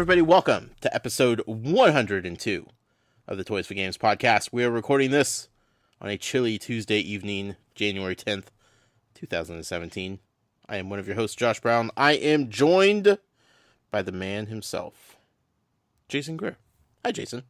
everybody. Welcome to episode 102 of the Toys for Games podcast. We are recording this on a chilly Tuesday evening, January 10th, 2017. I am one of your hosts, Josh Brown. I am joined by the man himself, Jason Greer. Hi, Jason.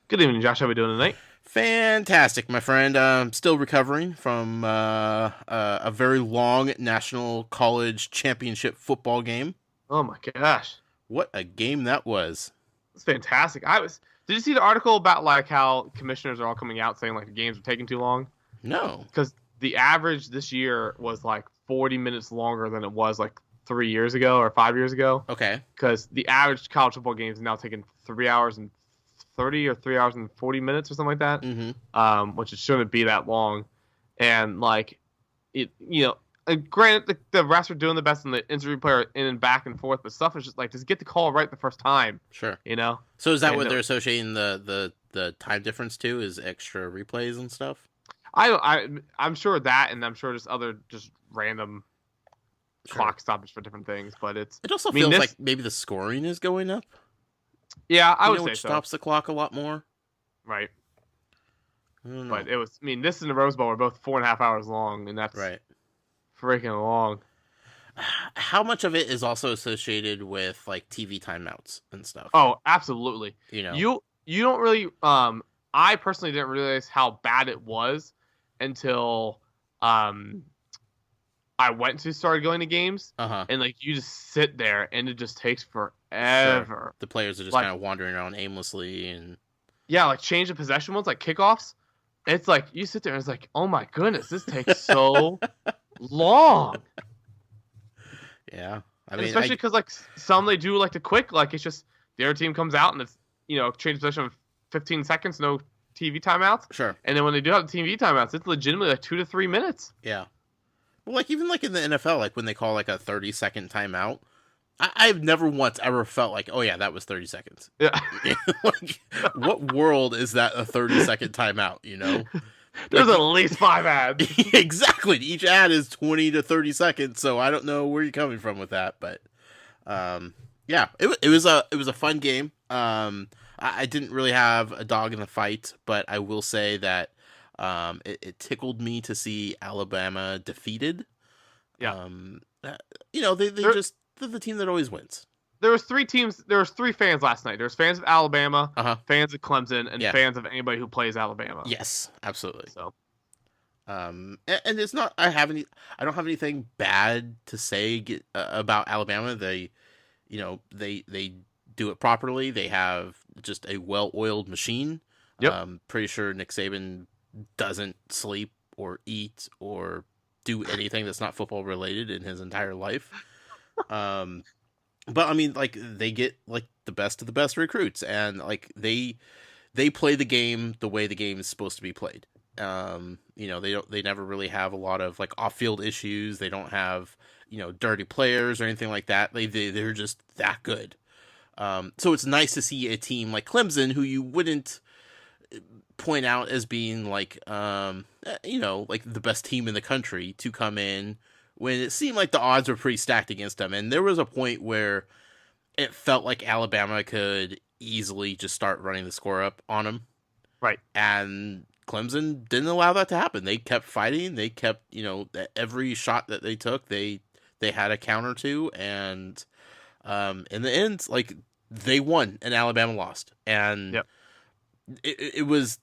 Good evening, Josh. How are we doing tonight? Fantastic, my friend. Still recovering from a very long national college championship football game. Oh my gosh. What a game that was. It's fantastic. Did you see the article about like how commissioners are all coming out saying like the games are taking too long? No. Because the average this year was like 40 minutes longer than it was like 3 years ago or 5 years ago. Okay. Because the average college football game is now taking 3 hours and 30 or 3 hours and 40 minutes or something like that. Mm-hmm. Which it shouldn't be that long. And like it, granted, the refs are doing the best, and the injury player in and back and forth, but stuff is just like, just get the call right the first time. Sure. So is that what they're associating the time difference to? Is extra replays and stuff? I'm sure that, and I'm sure just other just random clock stoppage for different things. But it also feels like maybe the scoring is going up. Yeah, I would say which so. Stops the clock a lot more. Right. I don't know. But this and the Rose Bowl are both 4.5 hours long, and that's right. Freaking long. How much of it is also associated with like TV timeouts and stuff? Oh, absolutely. You don't really. I personally didn't realize how bad it was until I started going to games, and like you just sit there and it just takes forever. Sure. The players are just kind of wandering around aimlessly and like change of possession ones, like kickoffs. It's like you sit there and it's like, oh my goodness, this takes so long. Yeah, especially because like some they do like the quick, like it's just the other team comes out and it's change possession of 15 seconds, no TV timeouts. Sure. And then when they do have the TV timeouts, it's legitimately like 2 to 3 minutes. Yeah. Well, like even like in the NFL, like when they call like a 30-second timeout, I've never once ever felt like, oh yeah, that was 30 seconds. Yeah. Like, what world is that a 30-second timeout? There's at least 5 ads. Exactly. Each ad is 20 to 30 seconds, so I don't know where you're coming from with that, but yeah, it was a fun game. I didn't really have a dog in the fight, but I will say that it tickled me to see Alabama defeated. Yeah. They're the team that always wins. There was 3 teams. There was 3 fans last night. There was fans of Alabama, fans of Clemson, and fans of anybody who plays Alabama. Yes, absolutely. So, and it's not. I don't have anything bad to say about Alabama. They do it properly. They have just a well-oiled machine. Yep. Pretty sure Nick Saban doesn't sleep or eat or do anything that's not football related in his entire life. But I mean, like they get like the best of the best recruits, and like they play the game the way the game is supposed to be played. They never really have a lot of like off-field issues. They don't have dirty players or anything like that. They're just that good. So it's nice to see a team like Clemson, who you wouldn't point out as being like like the best team in the country, to come in when it seemed like the odds were pretty stacked against them. And there was a point where it felt like Alabama could easily just start running the score up on them. Right. And Clemson didn't allow that to happen. They kept fighting. They kept, every shot that they took, they had a counter to. And in the end, like, they won and Alabama lost. And it was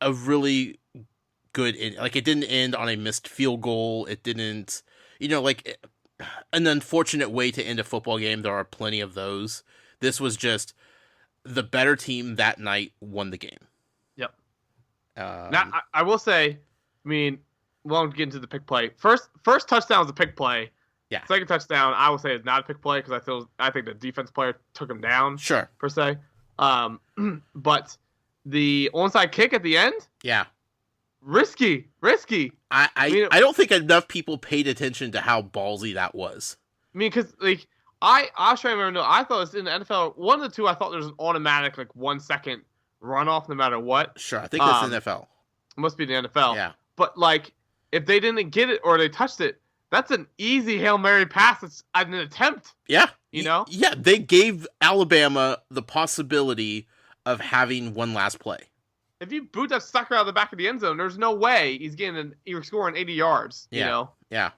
a really good, like, it didn't end on a missed field goal. It didn't, like an unfortunate way to end a football game. There are plenty of those. This was just the better team that night won the game. Yep. Now I will say, we won't get into the pick play. First touchdown was a pick play. Yeah. Second touchdown, I will say, is not a pick play because I think the defense player took him down. Sure. Per se. But the onside kick at the end. Yeah. Risky. I don't think enough people paid attention to how ballsy that was. Because like I was trying to remember. No, I thought it was in the NFL. One of the two, I thought there was an automatic like 1 second runoff no matter what. Sure, I think that's the NFL. It must be the NFL. Yeah. But like, if they didn't get it or they touched it, That's an easy Hail Mary pass. It's an attempt. Yeah. You know? Yeah, they gave Alabama the possibility of having one last play. If you boot that sucker out of the back of the end zone, there's no way you're scoring 80 yards. Yeah. You know? Yeah.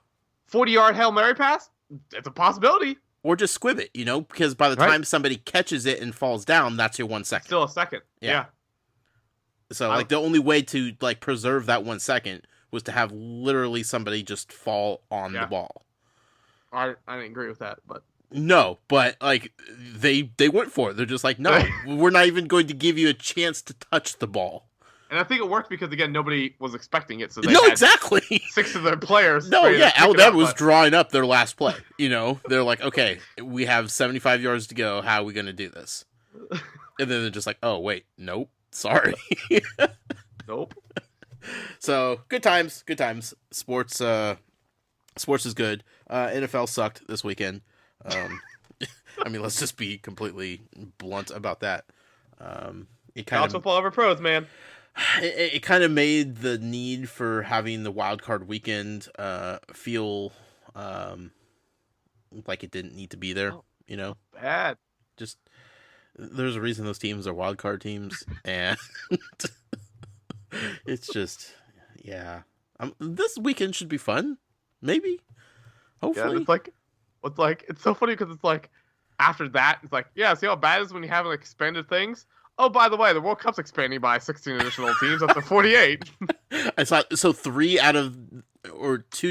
40-yard Hail Mary pass? It's a possibility. Or just squib it, because by the time somebody catches it and falls down, that's your 1 second. Still a second. Yeah. So, the only way to, preserve that 1 second was to have literally somebody just fall on the ball. I didn't agree with that, but... No, but, they went for it. They're just like, no, we're not even going to give you a chance to touch the ball. And I think it worked because, again, nobody was expecting it, so they had exactly 6 of their players... No, yeah, Alabama was drawing up their last play, They're like, okay, we have 75 yards to go. How are we going to do this? And then they're just like, oh, wait, nope, sorry. Nope. So, good times. Sports is good. NFL sucked this weekend. I mean, let's just be completely blunt about that. College football over pros, man. It kind of made the need for having the wild card weekend feel like it didn't need to be there. Bad. Just there's a reason those teams are wild card teams, and it's just this weekend should be fun. Maybe, hopefully. Yeah, it's so funny because it's like after that, it's like, yeah, see how bad it is when you have expanded things. Oh, by the way, the World Cup's expanding by 16 additional teams up to 48. I saw so 2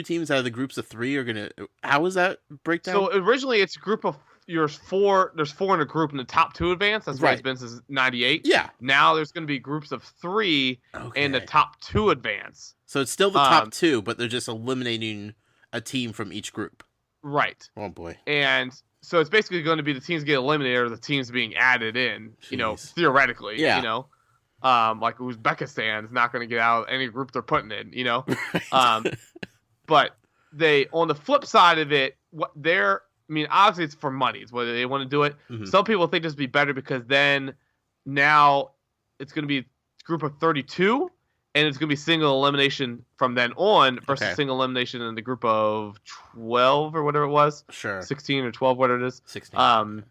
teams out of the groups of 3 are gonna. How is that breakdown? So originally, it's a group of there's 4 in a group, and the top 2 advance. That's what it's been since '98. Yeah. Now there's going to be groups of 3, and the top 2 advance. So it's still the top 2, but they're just eliminating a team from each group. Right. Oh boy. And so it's basically going to be the teams get eliminated or the teams being added in. Jeez. Theoretically. Yeah. Like Uzbekistan is not going to get out of any group they're putting in. But they, on the flip side of it, obviously it's for money. It's whether they want to do it. Mm-hmm. Some people think this would be better because then now it's going to be a group of 32, and it's going to be single elimination from then on versus single elimination in the group of 12 or whatever it was. Sure. 16 or 12, whatever it is. 16.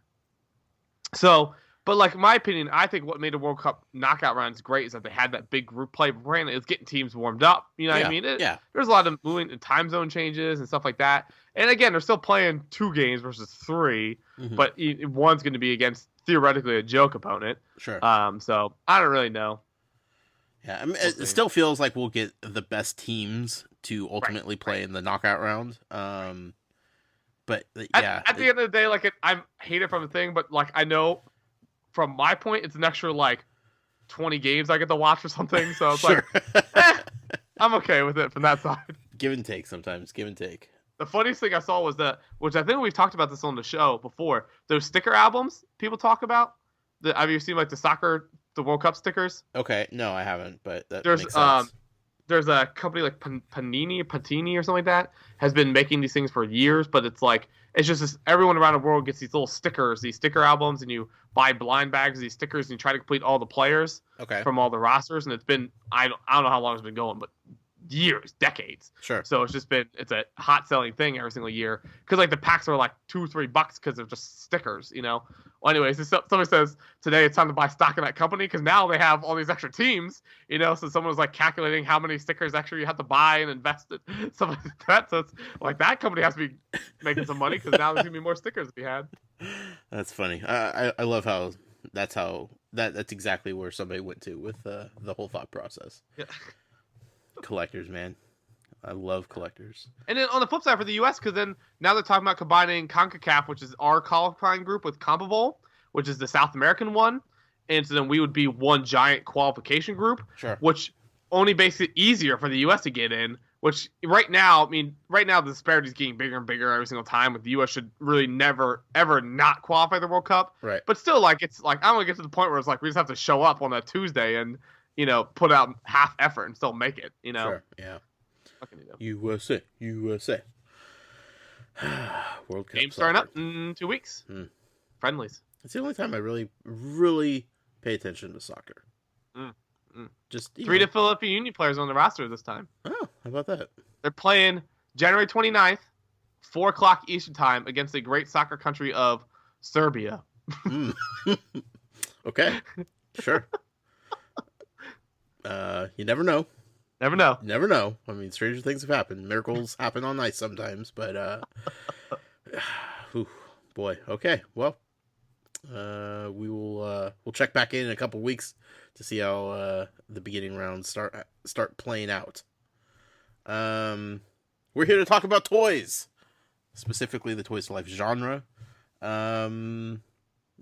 But in my opinion, I think what made the World Cup knockout rounds great is that they had that big group play. Granted, it's getting teams warmed up. You know what I mean? There's a lot of moving and time zone changes and stuff like that. And again, they're still playing 2 games versus 3, but one's going to be against theoretically a joke opponent. Sure. So I don't really know. Yeah, I mean, it still feels like we'll get the best teams to ultimately play in the knockout round. But at the end of the day, I hate it from the thing, but I know from my point, it's an extra 20 games I get to watch or something. So it's I'm okay with it from that side. Give and take sometimes. Give and take. The funniest thing I saw was which I think we've talked about this on the show before, those sticker albums people talk about. Have you seen the World Cup stickers? Okay, no, I haven't, but that makes sense. There's a company like Patini or something like that has been making these things for years, but it's just everyone around the world gets these little stickers, these sticker albums, and you buy blind bags of these stickers and you try to complete all the players from all the rosters, and it's been I don't know how long it's been going, but years, decades. Sure. So it's a hot selling thing every single year because the packs are $2-3 because they're just stickers, Well, anyways, somebody says today it's time to buy stock in that company because now they have all these extra teams, So someone was calculating how many stickers extra you have to buy and invest in something like that. So it's that company has to be making some money because now there's gonna be more stickers to be had. That's funny. I love how that's exactly where somebody went to with the whole thought process. Yeah. Collectors, man. I love collectors. And then on the flip side for the U.S., because then now they're talking about combining CONCACAF, which is our qualifying group, with CONMEBOL, which is the South American one. And so then we would be one giant qualification group, which only makes it easier for the U.S. to get in, which right now the disparity is getting bigger and bigger every single time. With the U.S. should really never, ever not qualify the World Cup. Right. But still, I don't want to get to the point where it's we just have to show up on a Tuesday and, put out half effort and still make it, Sure, yeah. What can you do? USA. World Cup. Game starting up in 2 weeks. Friendlies. It's the only time I really, really pay attention to soccer. Just 3 to Philadelphia Union players on the roster this time. Oh, how about that? They're playing January 29th, 4 o'clock Eastern Time against the great soccer country of Serbia. Okay. Sure. You never know. Never know. Never know. I mean, stranger things have happened. Miracles happen on ice sometimes, but whew, boy. Okay. Well, we'll check back in a couple weeks to see how the beginning rounds start playing out. We're here to talk about toys, specifically the Toys to Life genre. I'd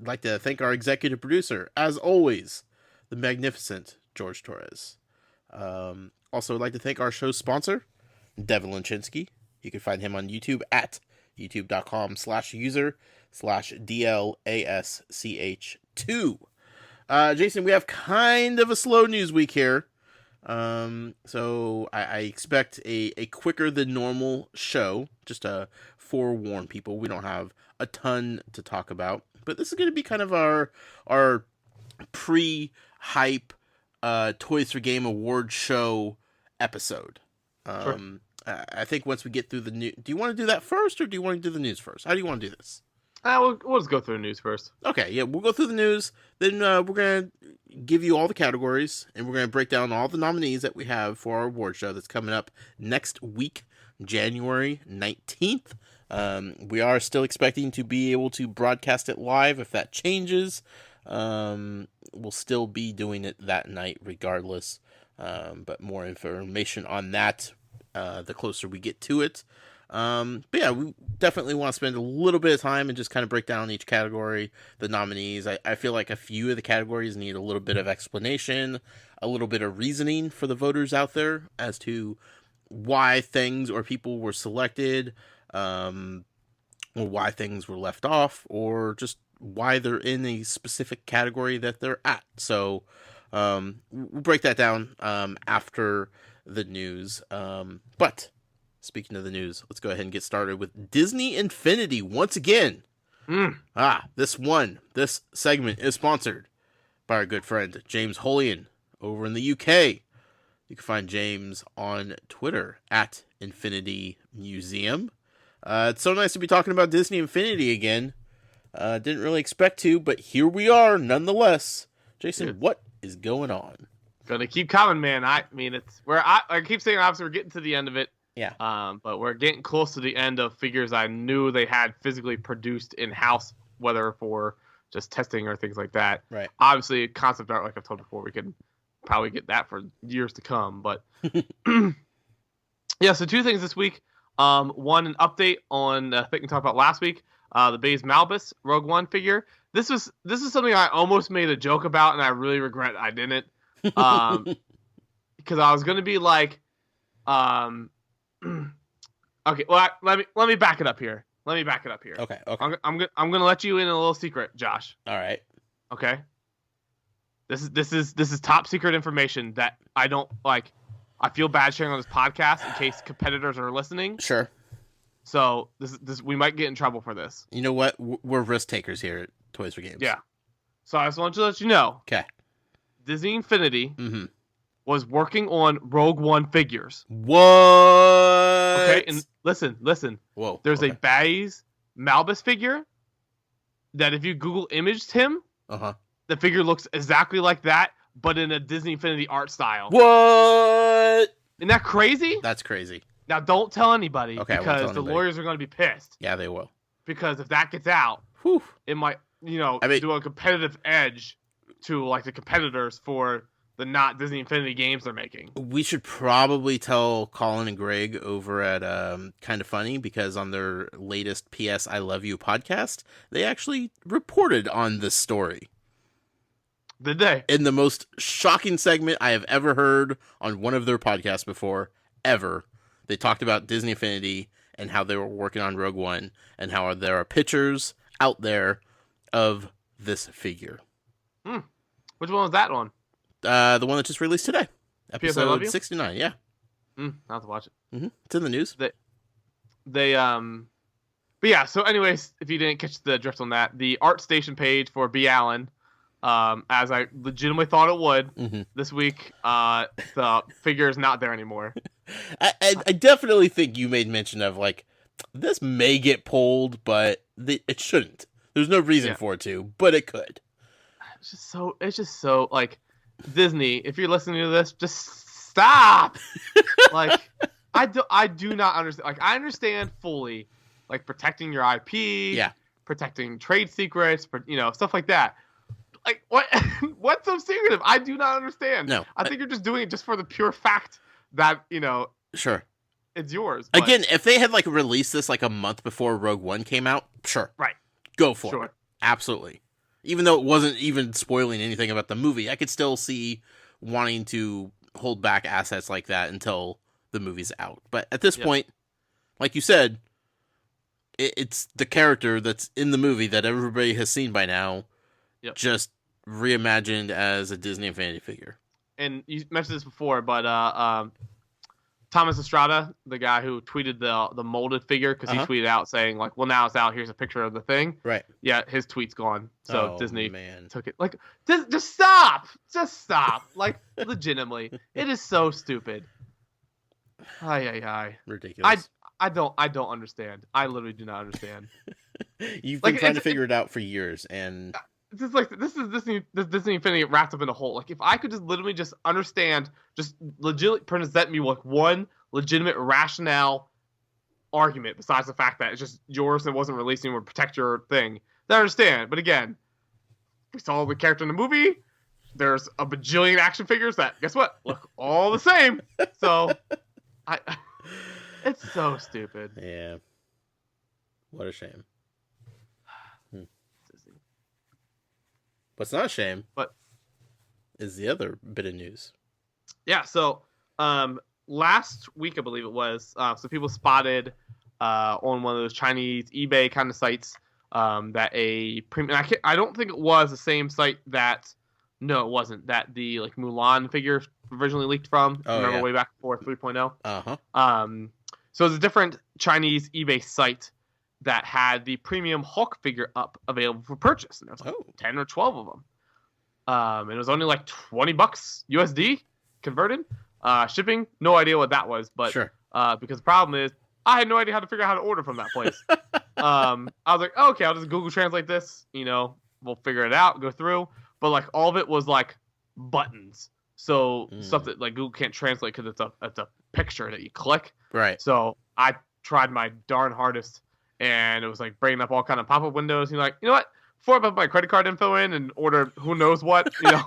like to thank our executive producer, as always, the magnificent George Torres. Also, I'd like to thank our show's sponsor, Devin Linchinski. You can find him on YouTube at youtube.com/user/DLASCH2. Jason, we have kind of a slow news week here. So I expect a quicker than normal show, just to forewarn people. We don't have a ton to talk about, but this is going to be kind of our pre-hype Toys for Game Award show episode. Sure. I think once we get through the news, do you want to do that first, or do you want to do the news first? How do you want to do this? We'll just go through the news first. Okay, yeah, we'll go through the news. Then we're going to give you all the categories, and we're going to break down all the nominees that we have for our award show that's coming up next week, January 19th. We are still expecting to be able to broadcast it live. If that changes, we'll still be doing it that night regardless. But more information on that the closer we get to it. But yeah, we definitely want to spend a little bit of time and just kind of break down each category, the nominees. I feel like a few of the categories need a little bit of explanation, a little bit of reasoning for the voters out there as to why things or people were selected, or why things were left off, or just why they're in a specific category that they're at. So we'll break that down after the news. But speaking of the news, let's go ahead and get started with Disney Infinity once again. This segment is sponsored by our good friend James Holian over in the UK. You can find James on Twitter at Infinity Museum. It's so nice to be talking about Disney Infinity again. Didn't really expect to, but here we are nonetheless. Jason, what is going on? Gonna keep coming, man. I mean, it's where I keep saying, obviously, we're getting to the end of it. Yeah. But we're getting close to the end of figures I knew they had physically produced in-house, whether for just testing or things like that. Right. Obviously, concept art, like I've told before, we could probably get that for years to come. But yeah, so two things this week. One, an update on I think we talked about last week, the Baze Malbus Rogue One figure. This is something I almost made a joke about, and I really regret I didn't. Because I was gonna be like, okay, well, let me back it up here. Okay. I'm gonna let you in a little secret, Josh. All right. Okay. This is top secret information that I don't like. I feel bad sharing on this podcast in case competitors are listening. Sure. So this we might get in trouble for this. You know what? We're risk takers here at Toys for Games. Yeah. So I just want to let you know. Okay. Disney Infinity was working on Rogue One figures. What? Okay, and listen. Whoa. There's a Baze Malbus figure that if you Google imaged him, the figure looks exactly like that, but in a Disney Infinity art style. What? Isn't that crazy? That's crazy. Now don't tell anybody, okay, because the lawyers are going to be pissed. Yeah, they will. Because if that gets out, it might, do a competitive edge to like the competitors for the not Disney Infinity games they're making. We should probably tell Colin and Greg over at Kind of Funny, because on their latest PS I Love You podcast, they actually reported on this story. Did they? In the most shocking segment I have ever heard on one of their podcasts before, ever. They talked about Disney Infinity and how they were working on Rogue One and how there are pictures out there of this figure. Which one was that on? The one that just released today. Episode 69, yeah. I'll have to watch it. It's in the news. But yeah, so anyways, if you didn't catch the drift on that, the ArtStation page for B. Allen as I legitimately thought it would. Mm-hmm. This week, the figure is not there anymore. I definitely think you made mention of like this may get pulled, but it shouldn't. There's no reason for it to, but it could. It's just so like Disney. If you're listening to this, just stop. Like I do not understand. Like I understand fully, like protecting your IP, protecting trade secrets, stuff like that. Like what? What's so secretive? I do not understand. No, I think you're just doing it just for the pure fact that sure, it's yours. But... Again, if they had like released this like a month before Rogue One came out, sure, right, go for it, absolutely. Even though it wasn't even spoiling anything about the movie, I could still see wanting to hold back assets like that until the movie's out. But at this point, like you said, it's the character that's in the movie that everybody has seen by now, just reimagined as a Disney Infinity figure. And you mentioned this before, but Thomas Estrada, the guy who tweeted the molded figure, because he tweeted out saying like, "Well, now it's out. Here's a picture of the thing." Right. Yeah, his tweet's gone. So Disney took it. Like, just stop. Just stop. Like, legitimately, it is so stupid. Ay. Ridiculous. I don't understand. I literally do not understand. You've been trying to figure it out for years, and this is Disney Infinity wrapped up in a whole. Like, if I could just literally just understand, just legitimately present me like one legitimate rationale argument besides the fact that it's just yours and wasn't releasing would protect your thing, then I understand. But again, we saw the character in the movie. There's a bajillion action figures that, guess what, look all the same. So, it's so stupid. Yeah. What a shame. What's not a shame, is the other bit of news. Yeah, so last week, I believe it was, so people spotted on one of those Chinese eBay kind of sites that a premium. I don't think it was the same site that. No, it wasn't. That the like Mulan figure originally leaked from. Remember way back before 3.0. So it's a different Chinese eBay site that had the premium Hulk figure up available for purchase. And there was like 10 or 12 of them. And it was only like $20 USD converted. Shipping, no idea what that was. But because the problem is, I had no idea how to figure out how to order from that place. I was like, okay, I'll just Google Translate this. We'll figure it out, go through. But like all of it was like buttons. So stuff that like Google can't translate because it's a picture that you click. Right. So I tried my darn hardest. And it was like bringing up all kind of pop-up windows. You're like, you know what? Before I put my credit card info in and order who knows what, I'm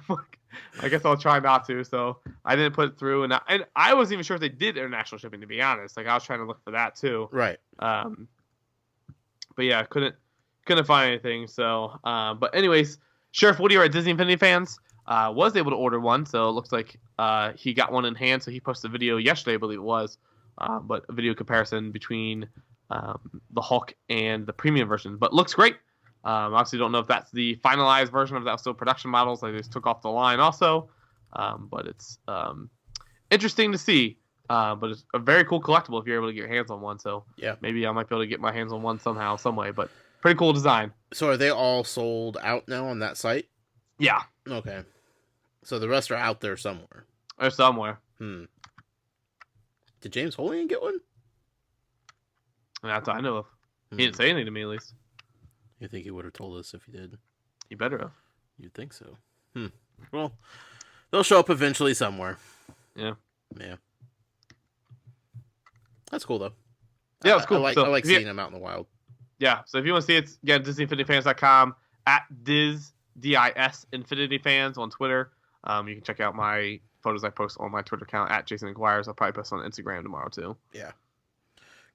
like, I guess I'll try not to. So I didn't put it through, and I wasn't even sure if they did international shipping, to be honest. Like I was trying to look for that too. Right. But yeah, couldn't find anything. So, but anyways, Sheriff Woody at Disney Infinity Fans was able to order one. So it looks like he got one in hand. So he posted a video yesterday, I believe it was. But a video comparison between the Hulk and the premium version. But looks great. Obviously, don't know if that's the finalized version of that. Still production models. They just took off the line also. But it's interesting to see. But it's a very cool collectible if you're able to get your hands on one. So maybe I might be able to get my hands on one somehow, some way. But pretty cool design. So are they all sold out now on that site? Yeah. Okay. So the rest are out there somewhere. Or somewhere. Did James Holian get one? That's what I know of. He didn't say anything to me, at least. You think he would have told us if he did? He better have. You'd think so. Well, they'll show up eventually somewhere. Yeah. That's cool, though. Yeah, it's cool. I like seeing them out in the wild. Yeah, so if you want to see it, again, DisneyInfinityFans.com, at DIS Infinity Fans on Twitter. You can check out my photos I post on my Twitter account at Jason Inquires. I'll probably post on Instagram tomorrow too. Yeah.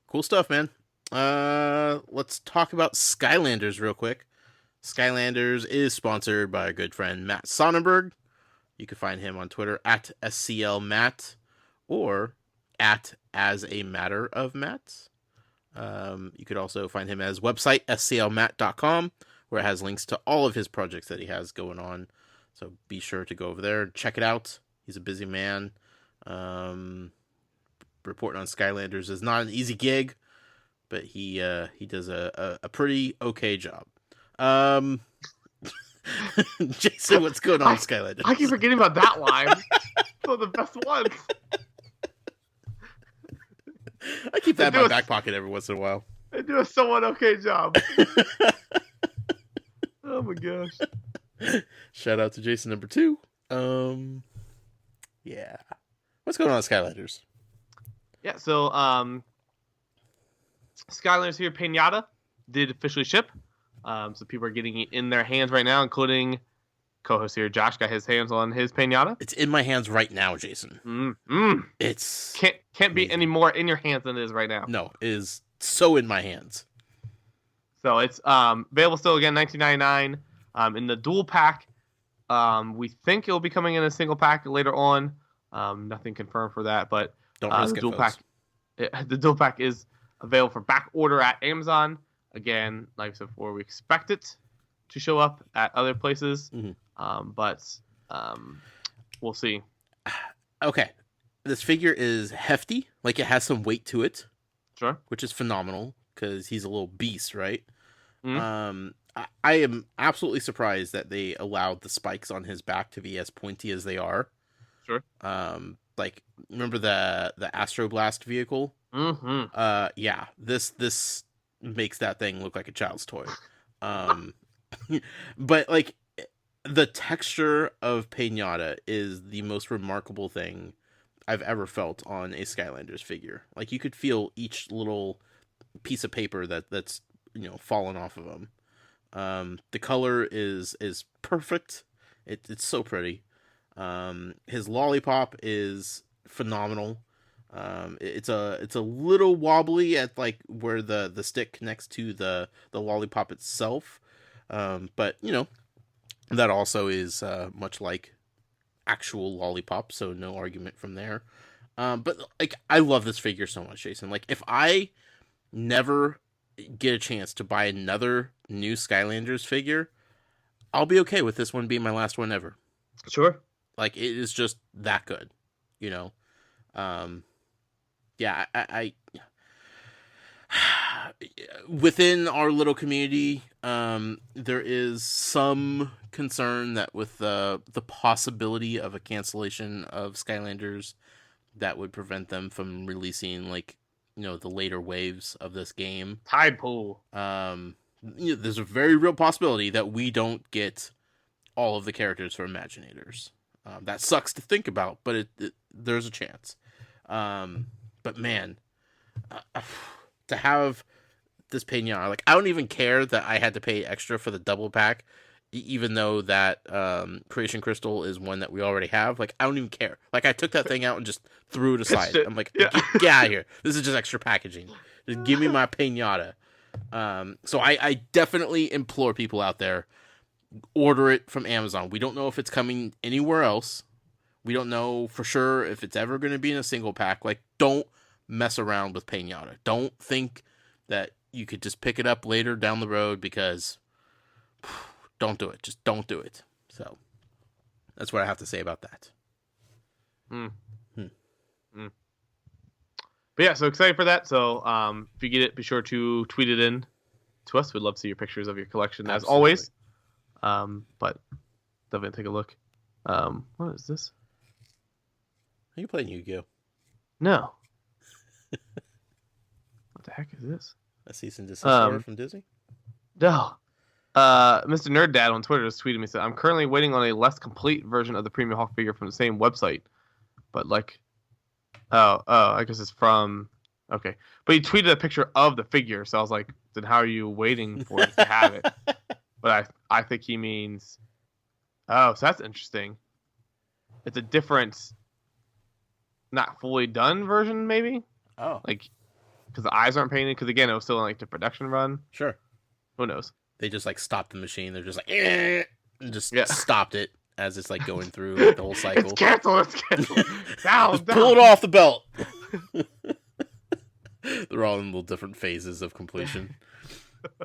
Cool stuff, man. Let's talk about Skylanders real quick. Skylanders is sponsored by our good friend Matt Sonnenberg. You can find him on Twitter at SCLMatt or at As a Matter of Matt. You could also find him as website sclmatt.com, where it has links to all of his projects that he has going on. So be sure to go over there and check it out. He's a busy man. Reporting on Skylanders is not an easy gig, but he does a pretty okay job. Jason, what's going on, Skylanders? I keep forgetting about that line. One of the best ones. I keep that in my back pocket every once in a while. They do a somewhat okay job. Oh my gosh. Shout out to Jason number 2. Yeah. What's going on, Skylanders? Yeah, so Skylanders here, Pain-Yatta did officially ship. So people are getting it in their hands right now, including co-host here, Josh, got his hands on his Pain-Yatta. It's in my hands right now, Jason. It's can't be any more in your hands than it is right now. No, it is so in my hands. So it's available still again, $19.99 in the dual pack. We think it will be coming in a single pack later on. Nothing confirmed for that, but don't risk the dual pack. The dual pack is available for back order at Amazon. Again, like I said before, we expect it to show up at other places, but we'll see. Okay, this figure is hefty, like it has some weight to it. Sure, which is phenomenal because he's a little beast, right? Mm-hmm. I am absolutely surprised that they allowed the spikes on his back to be as pointy as they are. Sure. Like remember the Astro Blast vehicle? Mm-hmm. Yeah, this makes that thing look like a child's toy. But like the texture of Pain-Yatta is the most remarkable thing I've ever felt on a Skylanders figure. Like you could feel each little piece of paper that's fallen off of him. The color is perfect. It's so pretty. His lollipop is phenomenal. It's a little wobbly at like where the stick connects to the lollipop itself. But that also is much like actual lollipop, so no argument from there. But like I love this figure so much, Jason. Like if I never get a chance to buy another new Skylanders figure, I'll be okay with this one being my last one ever. Sure. Like it is just that good, Yeah, I within our little community, there is some concern that with the possibility of a cancellation of Skylanders, that would prevent them from releasing the later waves of this game. Tide pool. There's a very real possibility that we don't get all of the characters for Imaginators. That sucks to think about, but there's a chance. But man, to have this Pain-Yatta, like I don't even care that I had to pay extra for the double pack, even though that Creation Crystal is one that we already have. Like I don't even care. Like I took that thing out and just threw it aside. I'm like, get out of here. This is just extra packaging. Just give me my Pain-Yatta. So I definitely implore people out there, order it from Amazon. We don't know if it's coming anywhere else. We don't know for sure if it's ever going to be in a single pack. Like, don't mess around with Pain-Yatta. Don't think that you could just pick it up later down the road, because don't do it. Just don't do it. So that's what I have to say about that. But yeah, so excited for that. So if you get it, be sure to tweet it in to us. We'd love to see your pictures of your collection as always. But definitely take a look. What is this? Are you playing Yu-Gi-Oh? No. What the heck is this? A cease and desist order from Disney? No. Mr. Nerd Dad on Twitter just tweeted me, said, I'm currently waiting on a less complete version of the Premium Hulk figure from the same website. But I guess it's from... Okay. But he tweeted a picture of the figure, so I was like, then how are you waiting for it to have it? But I think he means... Oh, so that's interesting. It's a different, not fully done version, maybe? Oh. Like, because the eyes aren't painted, because again, it was still in the production run. Sure. Who knows? They just stopped the machine. They're just and just stopped it as it's going through the whole cycle. It's canceled. Down. Pull it off the belt. They're all in little different phases of completion.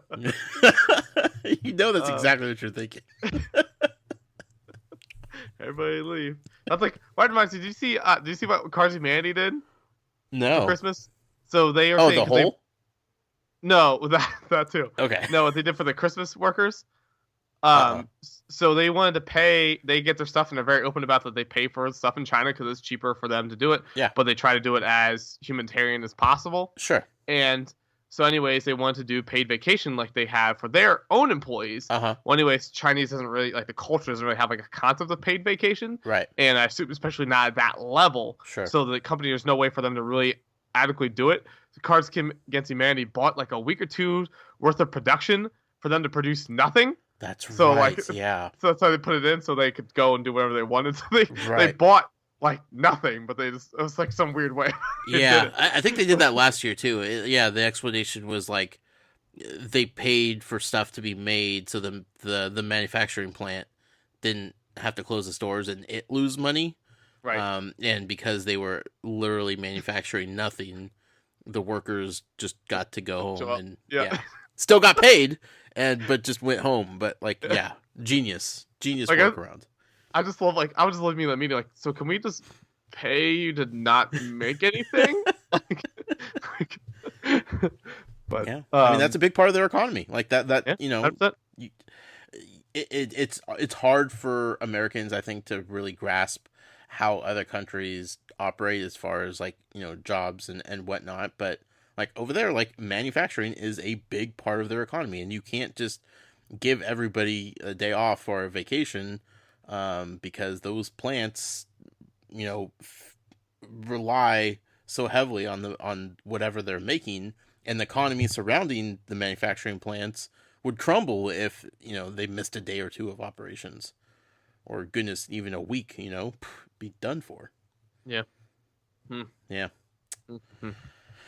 That's exactly what you're thinking. Everybody leave. That's why reminds me, did you see what Cars Humanity did? No. For Christmas? So they are saying, the hole? No, that too. Okay. No, what they did for the Christmas workers. Uh-oh. So they wanted to pay. They get their stuff, and they're very open about that. They pay for stuff in China because it's cheaper for them to do it. Yeah. But they try to do it as humanitarian as possible. Sure. And so, anyways, they wanted to do paid vacation like they have for their own employees. Uh-huh. Well, anyways, Chinese doesn't really like the culture doesn't really have like a concept of paid vacation. Right. And I assume especially not at that level. Sure. So the company, there's no way for them to really adequately do it. The Cards Against Humanity bought like a week or two worth of production for them to produce nothing. That's so right. Like, yeah. So that's why they put it in so they could go and do whatever they wanted. So they Right. bought like nothing, but it was like some weird way. Yeah, I think they did that last year too. Yeah, the explanation was like they paid for stuff to be made so the manufacturing plant didn't have to close the stores and it lose money. Right. And because they were literally manufacturing nothing, the workers just got to go home and yeah. Still got paid but just went home. But like genius like, workaround. I just love like I was just looking at the meeting like, so can we just pay you to not make anything? But yeah, I mean that's a big part of their economy. Like that yeah, it's hard for Americans, I think, to really grasp how other countries operate as far as like jobs and whatnot. But like over there, like manufacturing is a big part of their economy, and you can't just give everybody a day off or a vacation. Because those plants, rely so heavily on whatever they're making, and the economy surrounding the manufacturing plants would crumble if they missed a day or two of operations, or goodness, even a week. Be done for. Yeah. Yeah. Mm-hmm.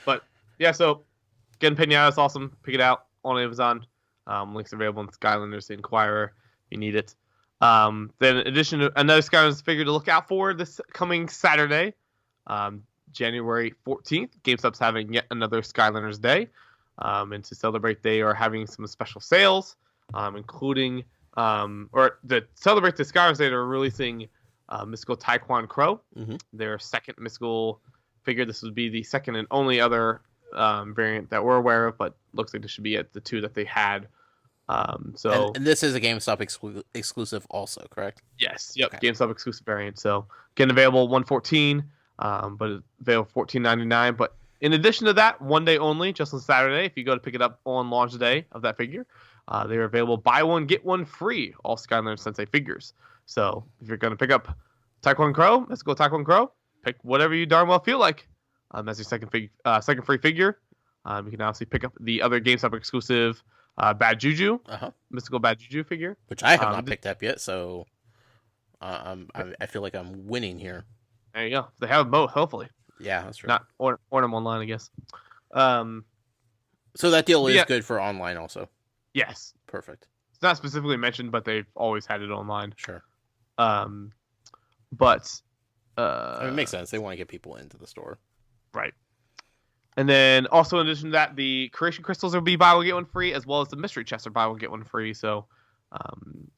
But yeah, so getting Pain-Yatta is awesome. Pick it out on Amazon. Links available in Skylanders, the Inquirer. If you need it. Then in addition to another Skylanders figure to look out for this coming Saturday, January 14th, GameStop's having yet another Skylanders Day. And to celebrate, they are having some special sales, including, or to celebrate the Skylanders Day, they're releasing Mystical Taekwon Crow, their second mystical figure. This would be the second and only other variant that we're aware of, but looks like this should be at the two that they had. So and this is a GameStop exclusive also, correct? Yes, yep, okay. GameStop exclusive variant. So getting available $114, but available $14.99. But in addition to that, one day only, just on Saturday, if you go to pick it up on launch day of that figure, they're available buy one get one free, all Skylanders Sensei figures. So if you're going to pick up Taekwon Crow, let's go Taekwon Crow. Pick whatever you darn well feel like. As your second free figure. You can obviously pick up the other GameStop exclusive Bad Juju, mystical Bad Juju figure, which I have not picked up yet. So I feel like I'm winning here. There you go. They have both, hopefully. Yeah, that's right. Not order them online, I guess. So that deal is good for online also. Yes. Perfect. It's not specifically mentioned, but they've always had it online. Sure. But it makes sense. They want to get people into the store. Right. And then also in addition to that, the creation crystals will be buy one get one free, as well as the mystery chests are buy one get one free. So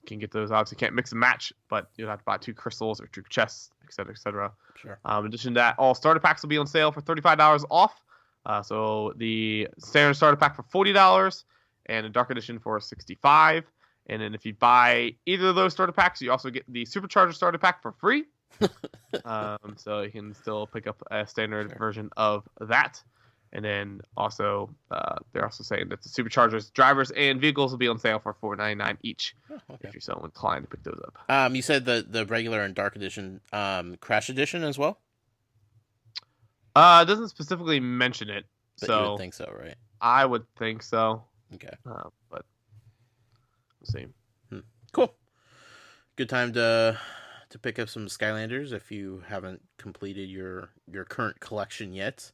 can get those. Obviously can't mix and match, but you'll have to buy 2 crystals or 2 chests, etc., etc. Sure. In addition to that, all starter packs will be on sale for $35 off. So the standard starter pack for $40 and a dark edition for $65. And then if you buy either of those starter packs, you also get the supercharger starter pack for free. So you can still pick up a standard version of that. And then also, they're also saying that the superchargers, drivers, and vehicles will be on sale for $4.99 each. If you're so inclined to pick those up. You said the regular and dark edition, Crash edition as well. It doesn't specifically mention it, but so you would think so, right? I would think so. Okay, but we'll see. Cool. Good time to pick up some Skylanders if you haven't completed your current collection yet.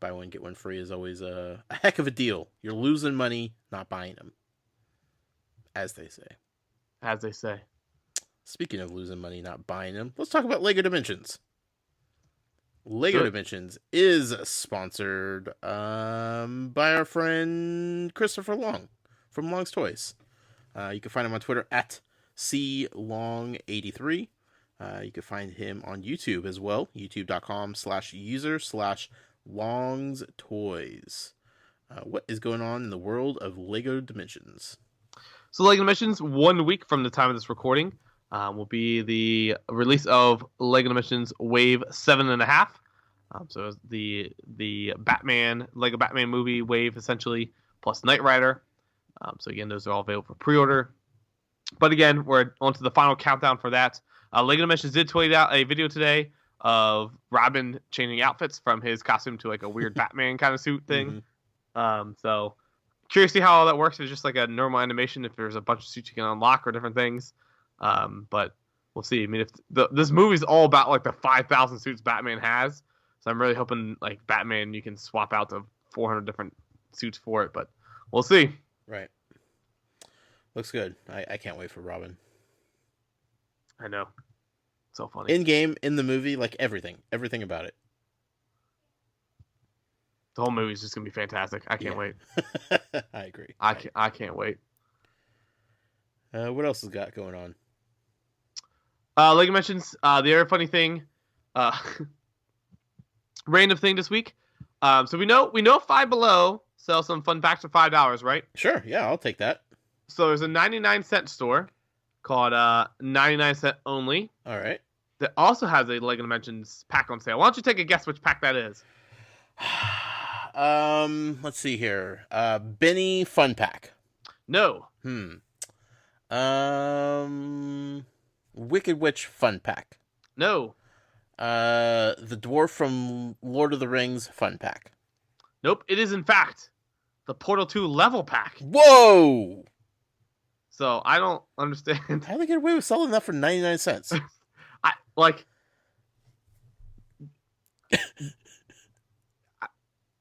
Buy one get one free is always a heck of a deal. You're losing money not buying them, as they say. As they say. Speaking of losing money not buying them, let's talk about Lego Dimensions. Lego Dimensions is sponsored by our friend Christopher Long from Long's Toys. You can find him on Twitter at CLong83. You can find him on YouTube as well, youtube.com/user/Long's Toys. What is going on in the world of Lego Dimensions? So Lego Dimensions, 1 week from the time of this recording, will be the release of Lego Dimensions Wave 7.5. So the Lego Batman movie wave, essentially, plus Knight Rider. So again, those are all available for pre-order. But again, we're on to the final countdown for that. Lego Dimensions did tweet out a video today of Robin changing outfits from his costume to like a weird Batman kind of suit thing. So curious to see how all that works. It's just like a normal animation if there's a bunch of suits you can unlock or different things. But we'll see. I mean, if this movie's all about like the 5,000 suits Batman has, so I'm really hoping like Batman you can swap out the 400 different suits for it. But we'll see. Right. Looks good. I can't wait for Robin. I know. So funny. In game, in the movie, like everything about it. The whole movie is just gonna be fantastic. I can't wait. I agree. I can't wait. What else has got going on? Lego mentions the other funny thing, random thing this week. So we know Five Below sells some fun packs for $5, right? Sure. Yeah, I'll take that. So there's a 99-cent store called 99-cent only. All right. That also has a Lego Dimensions pack on sale. Why don't you take a guess which pack that is? Let's see here. Benny Fun Pack. No. Wicked Witch Fun Pack. No. The Dwarf from Lord of the Rings Fun Pack. Nope. It is in fact the Portal 2 level pack. Whoa! So I don't understand. How do they get away with selling that for 99 cents?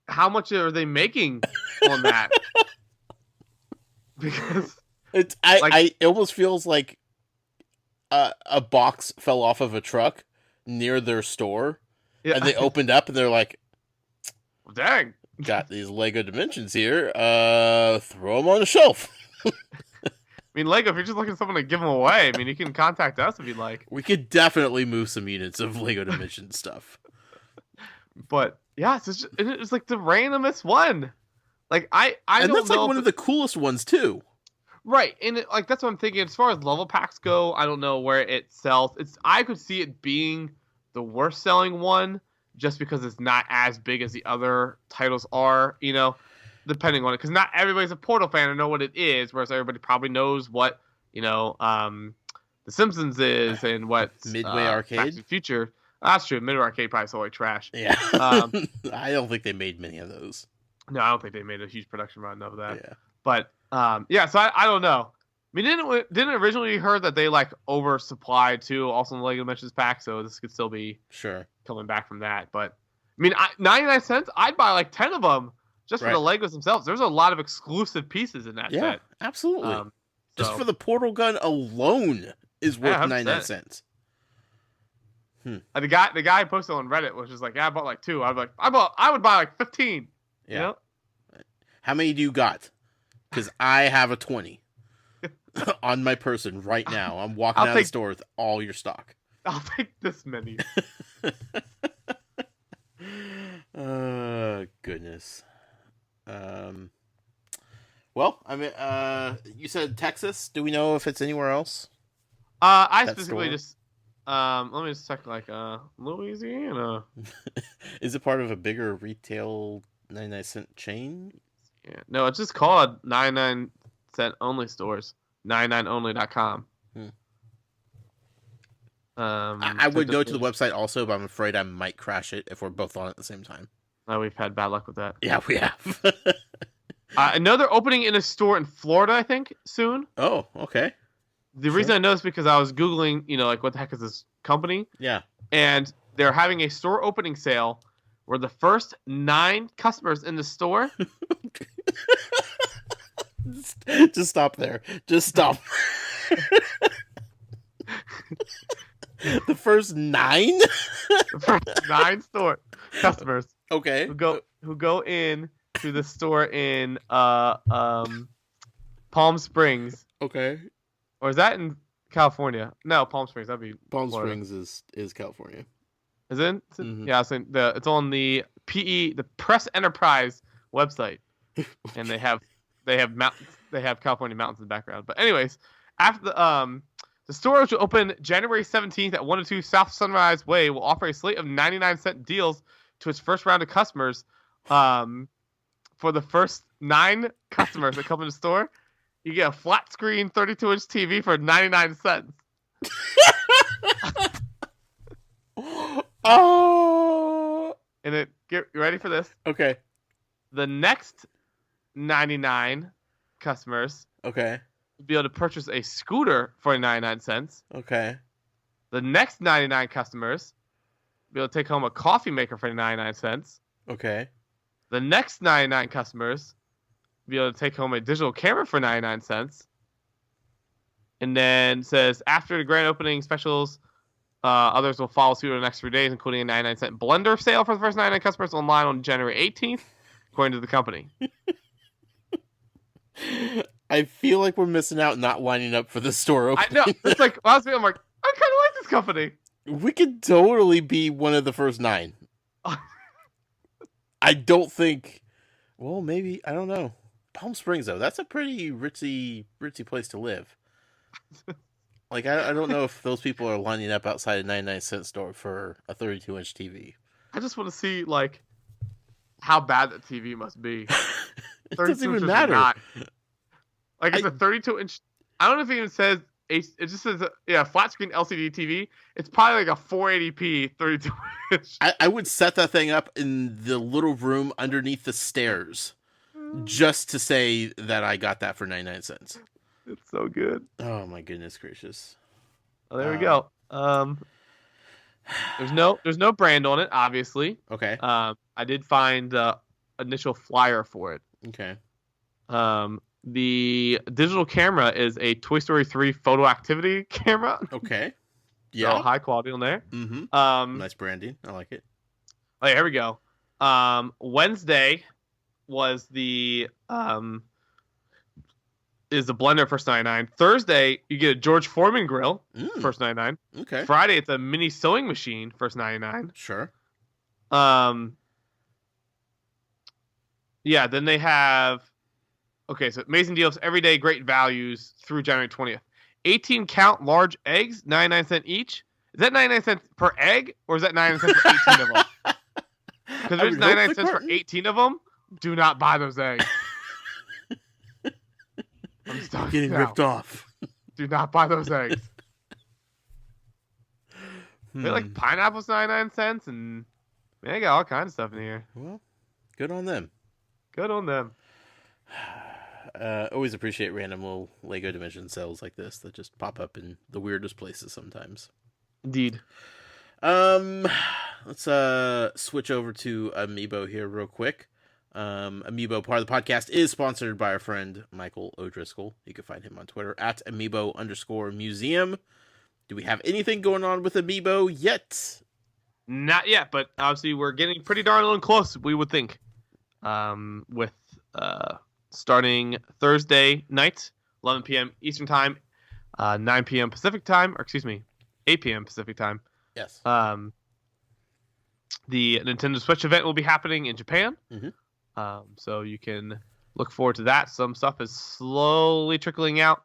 How much are they making on that? Because it almost feels like a box fell off of a truck near their store, and they opened up and they're like, "Dang, got these Lego Dimensions here. Throw them on the shelf." I mean, Lego, if you're just looking for someone to give them away, I mean, you can contact us if you'd like. We could definitely move some units of Lego Dimension stuff. But yeah, it's like the randomest one. Like I and don't that's know like one of the coolest ones too. Right, and that's what I'm thinking. As far as level packs go, I don't know where it sells. I could see it being the worst selling one, just because it's not as big as the other titles are. Depending on it, because not everybody's a Portal fan and know what it is, whereas everybody probably knows what The Simpsons is and what Midway Arcade, Back to the Future. That's true. Midway Arcade probably sold like trash. Yeah, I don't think they made many of those. No, I don't think they made a huge production run of that. Yeah, but so I don't know. I mean, didn't originally heard that they like oversupplied too, also in the Lego Dimensions pack, so this could still be coming back from that. But I mean, 99 cents, I'd buy like 10 of them. Just for the Legos themselves. There's a lot of exclusive pieces in that set. Yeah, absolutely. Just for the portal gun alone is worth 99 cents. The guy posted on Reddit was just like, I bought like 2. I would buy like 15. Yeah. You know? How many do you got? Because I have a 20 on my person right now. I'm walking out of the store with all your stock. I'll take this many. Goodness. Well, I mean, you said Texas. Do we know if it's anywhere else? I specifically just, let me just check, like, Louisiana. Is it part of a bigger retail 99-cent chain? Yeah, no, it's just called 99-cent only stores. 99only.com. I would go to the website also, but I'm afraid I might crash it if we're both on at the same time. We've had bad luck with that. Yeah, we have. I know they're opening in a store in Florida, I think, soon. Oh, okay. The reason I know is because I was Googling, like, what the heck is this company? Yeah. And they're having a store opening sale where the first 9 customers in the store... Just stop there. Just stop. The first 9? The first 9 store customers. Okay. Who go in to the store in Palm Springs. Okay. Or is that in California? No, Palm Springs. That'd be Palm Florida. Springs is California. Is it? Mm-hmm. Yeah, it's on the PE, the Press Enterprise website. and they have mountains. They have California mountains in the background. But anyways, after the store, which will open January 17th at 102 South Sunrise Way, will offer a slate of 99-cent deals to its first round of customers. For the first 9 customers that come in the store, you get a flat screen 32-inch TV for 99 cents. Oh! And get ready for this. Okay. The next 99 customers will be able to purchase a scooter for 99 cents. Okay. The next 99 customers will be able to take home a coffee maker for 99 cents. Okay. The next 99 customers will be able to take home a digital camera for 99 cents. And then says, after the grand opening specials, others will follow suit in the next 3 days, including a 99-cent blender sale for the first 99 customers online on January 18th, according to the company. I feel like we're missing out not lining up for the store opening. I know. It's like, honestly, I'm like, I kind of like this company. We could totally be one of the first 9. I don't think... Well, maybe. I don't know. Palm Springs, though. That's a pretty ritzy place to live. Like, I don't know if those people are lining up outside a 99-cent store for a 32-inch TV. I just want to see, like, how bad that TV must be. It doesn't even matter. Like, it's a 32-inch... I don't know if it even says... It just says, flat screen LCD TV. It's probably like a 480p 32-inch. I would set that thing up in the little room underneath the stairs just to say that I got that for 99 cents. It's so good. Oh, my goodness gracious. Oh, there we go. There's no brand on it, obviously. Okay. I did find the initial flyer for it. Okay. The digital camera is a Toy Story 3 photo activity camera. Okay. Yeah. So high quality on there. Mm-hmm. Nice branding. I like it. Oh, here we go. Wednesday was the is the blender first 99. Thursday you get a George Foreman grill first 99. Okay. Friday it's a mini sewing machine first 99. Sure. Yeah. Then they have. Okay, so amazing deals, everyday great values through January 20th. 18 count large eggs, 99 cents each. Is that 99 cents per egg, or is that 99 cents for 18 of them? Because there's 99 cents for 18 of them. Do not buy those eggs. I'm getting ripped off. Do not buy those eggs. They're like pineapples 99 cents, and man, they got all kinds of stuff in here. Well, good on them. Good on them. Always appreciate random little Lego Dimension sales like this that just pop up in the weirdest places sometimes. Indeed. Let's switch over to Amiibo here real quick. Amiibo, part of the podcast, is sponsored by our friend Michael O'Driscoll. You can find him on Twitter at Amiibo_museum. Do we have anything going on with Amiibo yet? Not yet, but obviously we're getting pretty darn close, we would think. With starting Thursday night, 11 p.m. Eastern Time, 9 p.m. Pacific Time, or excuse me, 8 p.m. Pacific Time. Yes. The Nintendo Switch event will be happening in Japan. Mm-hmm. So you can look forward to that. Some stuff is slowly trickling out.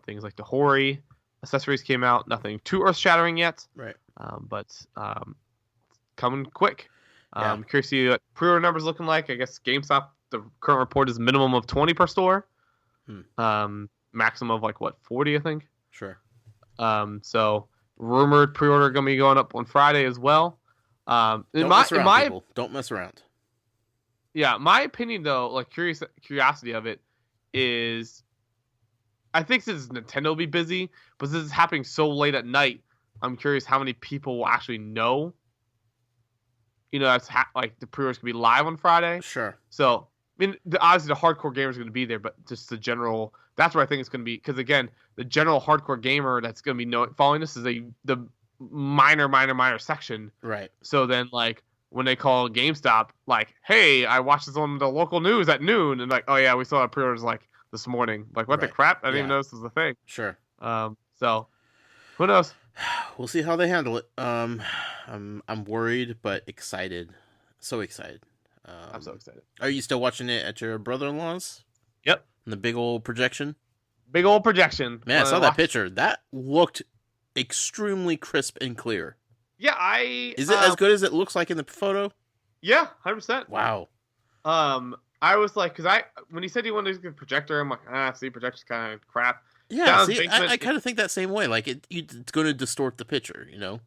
Things like the Hori accessories came out. Nothing too earth-shattering yet. Right. But coming quick. Yeah. I'm curious to see what pre-order numbers looking like. I guess GameStop, the current report is minimum of 20 per store. Maximum of 40, I think. Sure. So rumored pre-order going to be going up on Friday as well. Don't mess around, people. Don't mess around. Yeah, my opinion though, curiosity of it is, I think since Nintendo will be busy, but this is happening so late at night, I'm curious how many people will actually know. That's the pre-orders could be live on Friday. Sure. So, I mean, obviously the hardcore gamers are going to be there, but just the general, that's where I think it's going to be. Because again, the general hardcore gamer that's going to be following this is the minor section. Right. So then, when they call GameStop, hey, I watched this on the local news at noon, and oh yeah, we saw our pre-orders this morning. What the crap? I didn't even know this was a thing. Sure. So who knows? We'll see how they handle it. I'm worried but excited. So excited. I'm so excited. Are you still watching it at your brother-in-law's? Yep. In the big old projection? Big old projection. Man, I saw that picture. That looked extremely crisp and clear. Yeah, Is it as good as it looks like in the photo? Yeah, 100%. Wow. I was like, because when he said he wanted to get a projector, I'm like, see, projector's kind of crap. Yeah, see, I kind of think that same way. Like, it's going to distort the picture, you know?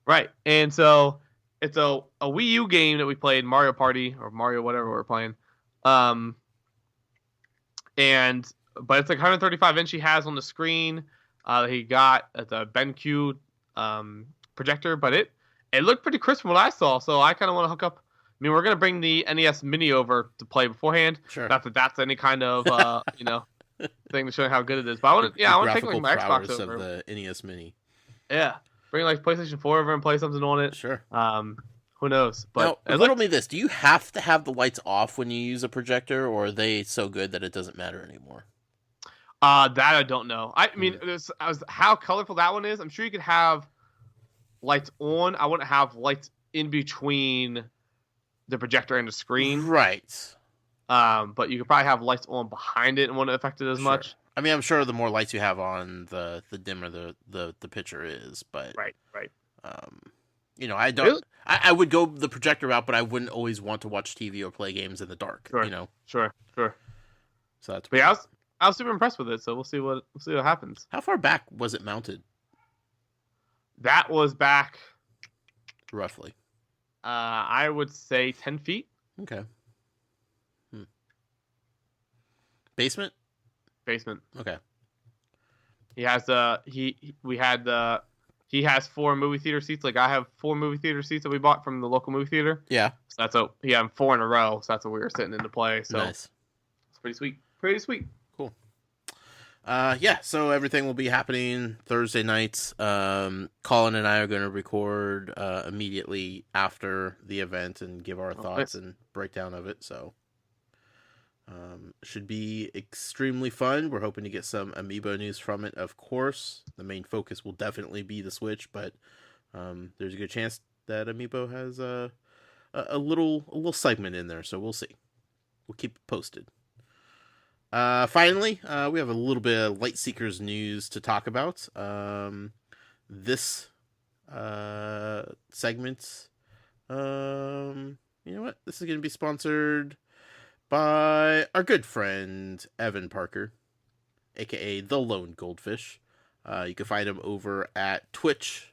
Right. And so, it's a Wii U game that we played, Mario Party, or Mario whatever we're playing. But it's like 135 inch he has on the screen. He got at the BenQ projector, but it looked pretty crisp from what I saw, so I kind of want to hook up. I mean, we're going to bring the NES Mini over to play beforehand. Sure. Not that that's any kind of, thing to show how good it is. But I want to take like my Xbox over. Of the NES Mini. Yeah. Bring like PlayStation 4 over and play something on it. Sure. Who knows? But now, riddle me this. Do you have to have the lights off when you use a projector, or are they so good that it doesn't matter anymore? That I don't know. I mean, how colorful that one is. I'm sure you could have lights on. I wouldn't have lights in between the projector and the screen. Right. But you could probably have lights on behind it and wouldn't affect it as much. I mean, I'm sure the more lights you have on, the dimmer the picture is. But right. I don't. Really? I would go the projector route, but I wouldn't always want to watch TV or play games in the dark. Sure. You know. Sure. So that's. But yeah, I was super impressed with it. So we'll see what happens. How far back was it mounted? That was back. Roughly. I would say 10 feet. Okay. Basement. Okay. He has he has 4 movie theater seats. Like I have 4 movie theater seats that we bought from the local movie theater. Yeah. So he had 4 in a row. So that's what we were sitting in to play. So nice. It's pretty sweet. Cool. Yeah. So everything will be happening Thursday nights. Colin and I are going to record immediately after the event and give our thoughts and breakdown of it. So. Should be extremely fun. We're hoping to get some Amiibo news from it, of course. The main focus will definitely be the Switch, but there's a good chance that Amiibo has a little segment in there, so we'll see. We'll keep it posted. Finally, we have a little bit of Lightseekers news to talk about. This segment, you know what? This is going to be sponsored by our good friend Evan Parker, aka the Lone Goldfish. You can find him over at Twitch,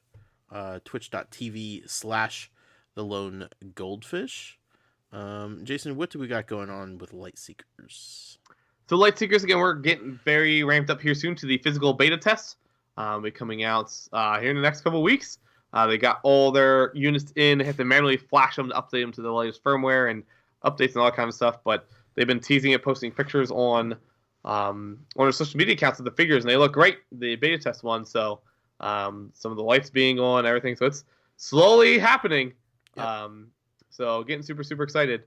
twitch.tv/the Lone Goldfish. Jason, what do we got going on with Lightseekers? So Lightseekers, again, we're getting very ramped up here soon to the physical beta tests. Be coming out here in the next couple of weeks. They got all their units in. They have to manually flash them to update them to the latest firmware and updates and all that kind of stuff, but they've been teasing it, posting pictures on their social media accounts of the figures, and they look great, the beta test one. So some of the lights being on, everything. So it's slowly happening. Yep. So getting super, super excited.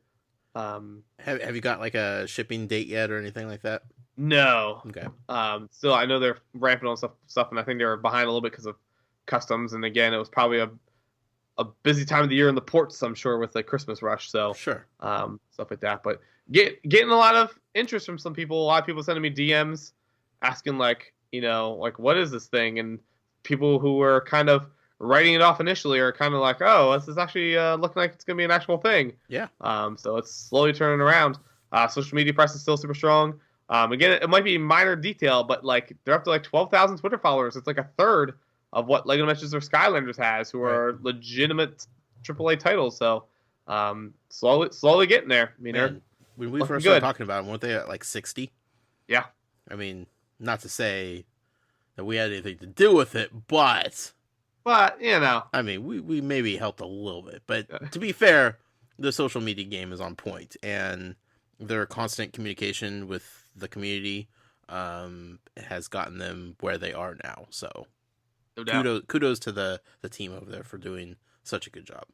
Have you got like a shipping date yet or anything like that? No. Okay. Still, I know they're ramping on stuff, and I think they were behind a little bit because of customs. And again, it was probably a busy time of the year in the ports, I'm sure, with the Christmas rush. So sure, stuff like that. But getting a lot of interest from some people. A lot of people sending me DMs asking like what is this thing? And people who were kind of writing it off initially are kind of like, oh, this is actually looking like it's gonna be an actual thing. Yeah. So it's slowly turning around. Social media press is still super strong. Again, it might be minor detail, but like they're up to like 12,000 Twitter followers. It's like a third of what LEGO Dimensions or Skylanders has, who are legitimate AAA titles. So slowly getting there. I mean, when we first started talking about them, weren't they at like 60? Yeah. I mean, not to say that we had anything to do with it, but I mean, we maybe helped a little bit. But to be fair, the social media game is on point, and their constant communication with the community has gotten them where they are now. So kudos to the team over there for doing such a good job.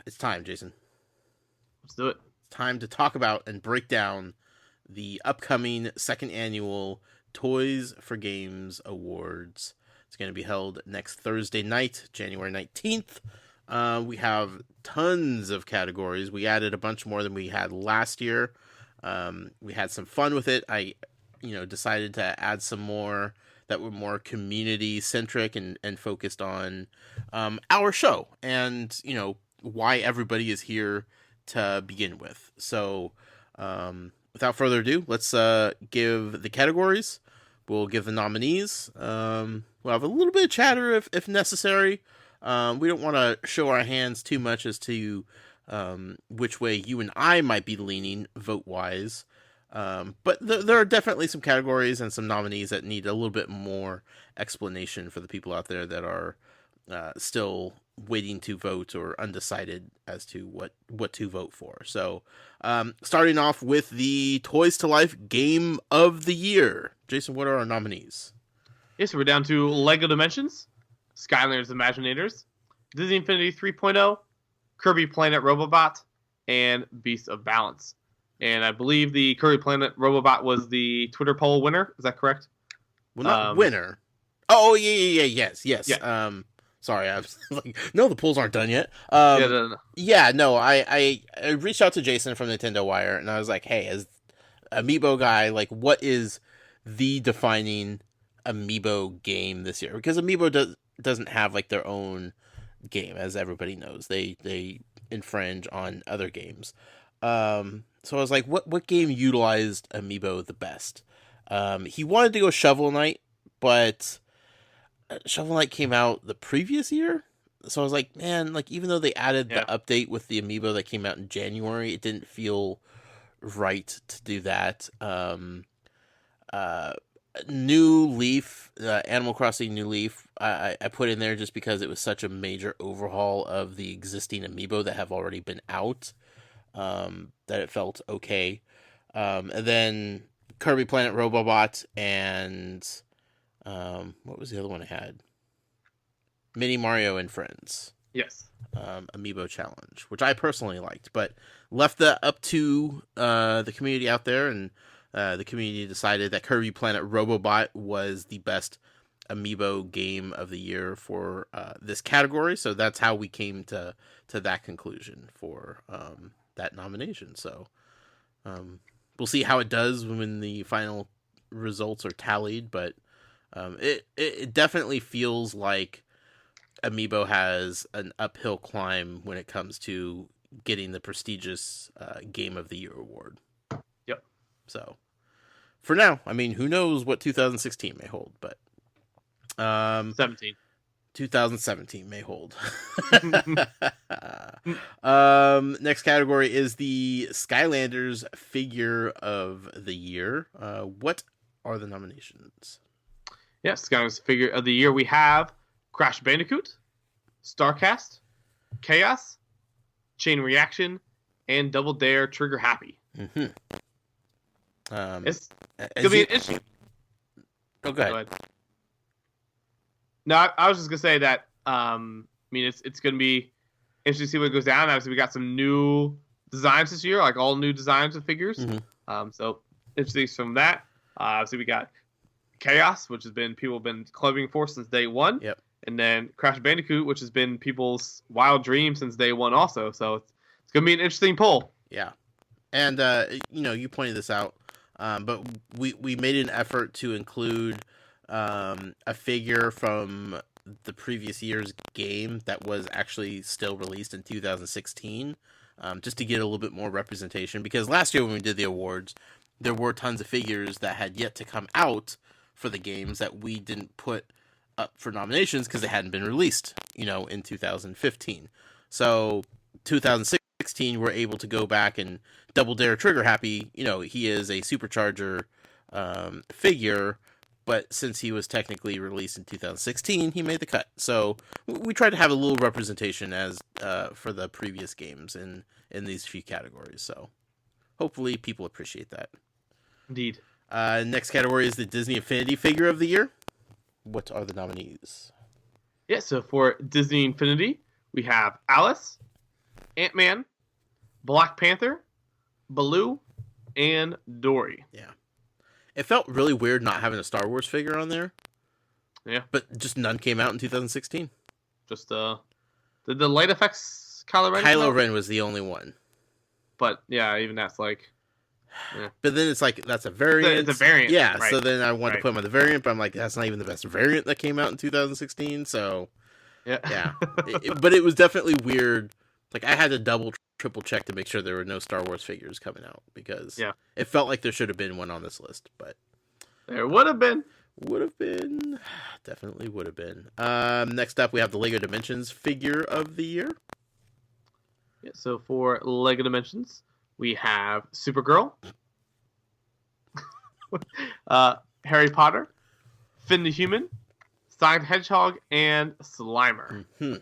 It's time, Jason. Let's do it. It's time to talk about and break down the upcoming second annual Toys for Games Awards. It's It's going to be held next Thursday night, January 19th. We have tons of categories. We added a bunch more than we had last year. We had some fun with it. I decided to add some more that were more community centric and focused on our show and why everybody is here to begin with. So without further ado, let's give the categories. We'll give the nominees. We'll have a little bit of chatter if necessary. We don't want to show our hands too much as to which way you and I might be leaning vote-wise. But there are definitely some categories and some nominees that need a little bit more explanation for the people out there that are still waiting to vote or undecided as to what to vote for. So, starting off with the Toys to Life Game of the Year. Jason, what are our nominees? Yes, we're down to Lego Dimensions, Skylanders Imaginators, Disney Infinity 3.0, Kirby Planet Robobot, and Beast of Balance. And I believe the Kirby Planet Robobot was the Twitter poll winner. Is that correct? Well, not winner. Oh, yes. Yeah. Sorry, I was like, no, the polls aren't done yet. No. I reached out to Jason from Nintendo Wire, and I was like, hey, as Amiibo guy, like, what is the defining Amiibo game this year? Because Amiibo doesn't have, like, their own game, as everybody knows. They infringe on other games. So I was like, what game utilized Amiibo the best? He wanted to go Shovel Knight, but Shovel Knight came out the previous year. So I was like, man, like, even though they added the update with the Amiibo that came out in January, it didn't feel right to do that. New Leaf, Animal Crossing New Leaf, I put in there just because it was such a major overhaul of the existing Amiibo that have already been out, that it felt okay. And then Kirby Planet Robobot and what was the other one I had? Mini Mario and Friends. Yes. Amiibo Challenge, which I personally liked, but left that up to the community out there, and the community decided that Kirby Planet Robobot was the best Amiibo game of the year for this category. So that's how we came to that conclusion for that nomination. So we'll see how it does when the final results are tallied, but it definitely feels like Amiibo has an uphill climb when it comes to getting the prestigious Game of the Year award. Yep. So for now, I mean, who knows what 2016 may hold, but 2017 may hold. Next category is the Skylanders Figure of the Year. What are the nominations? Yes, Skylanders Figure of the Year. We have Crash Bandicoot, Starcast, Chaos, Chain Reaction, and Double Dare Trigger Happy. Mm-hmm. It's gonna be an issue. Oh, go ahead. No, I was just gonna say that. I mean, it's gonna be interesting to see what goes down. Obviously, we got some new designs this year, like all new designs of figures. Mm-hmm. So interesting from that. Obviously, we got Chaos, which people have been clubbing for since day one. Yep. And then Crash Bandicoot, which has been people's wild dream since day one also. So it's going to be an interesting poll. Yeah. And, you pointed this out, but we made an effort to include a figure from the previous year's game that was actually still released in 2016, just to get a little bit more representation. Because last year when we did the awards, there were tons of figures that had yet to come out for the games that we didn't put up for nominations because they hadn't been released, in 2015. So 2016, we're able to go back and Double Dare Trigger Happy. He is a Supercharger figure, but since he was technically released in 2016, he made the cut. So we tried to have a little representation as for the previous games in these few categories. So hopefully people appreciate that. Indeed. Next category is the Disney Infinity Figure of the Year. What are the nominees? Yeah, so for Disney Infinity, we have Alice, Ant-Man, Black Panther, Baloo, and Dory. Yeah. It felt really weird not having a Star Wars figure on there. Yeah. But just none came out in 2016. Just did the light effects Kylo Ren? Kylo Ren was the only one. But yeah, even that's like. Yeah. But then it's like that's a variant. It's a variant. Yeah. Right. So then I wanted to put him on the variant, but I'm like, that's not even the best variant that came out in 2016. So yeah. But it was definitely weird. Like I had to triple check to make sure there were no Star Wars figures coming out because it felt like there should have been one on this list, but there would have been. Definitely would have been. Next up, we have the Lego Dimensions figure of the year. Yeah, so for Lego Dimensions, we have Supergirl, Harry Potter, Finn the Human, Sonic the Hedgehog, and Slimer. Mm-hmm.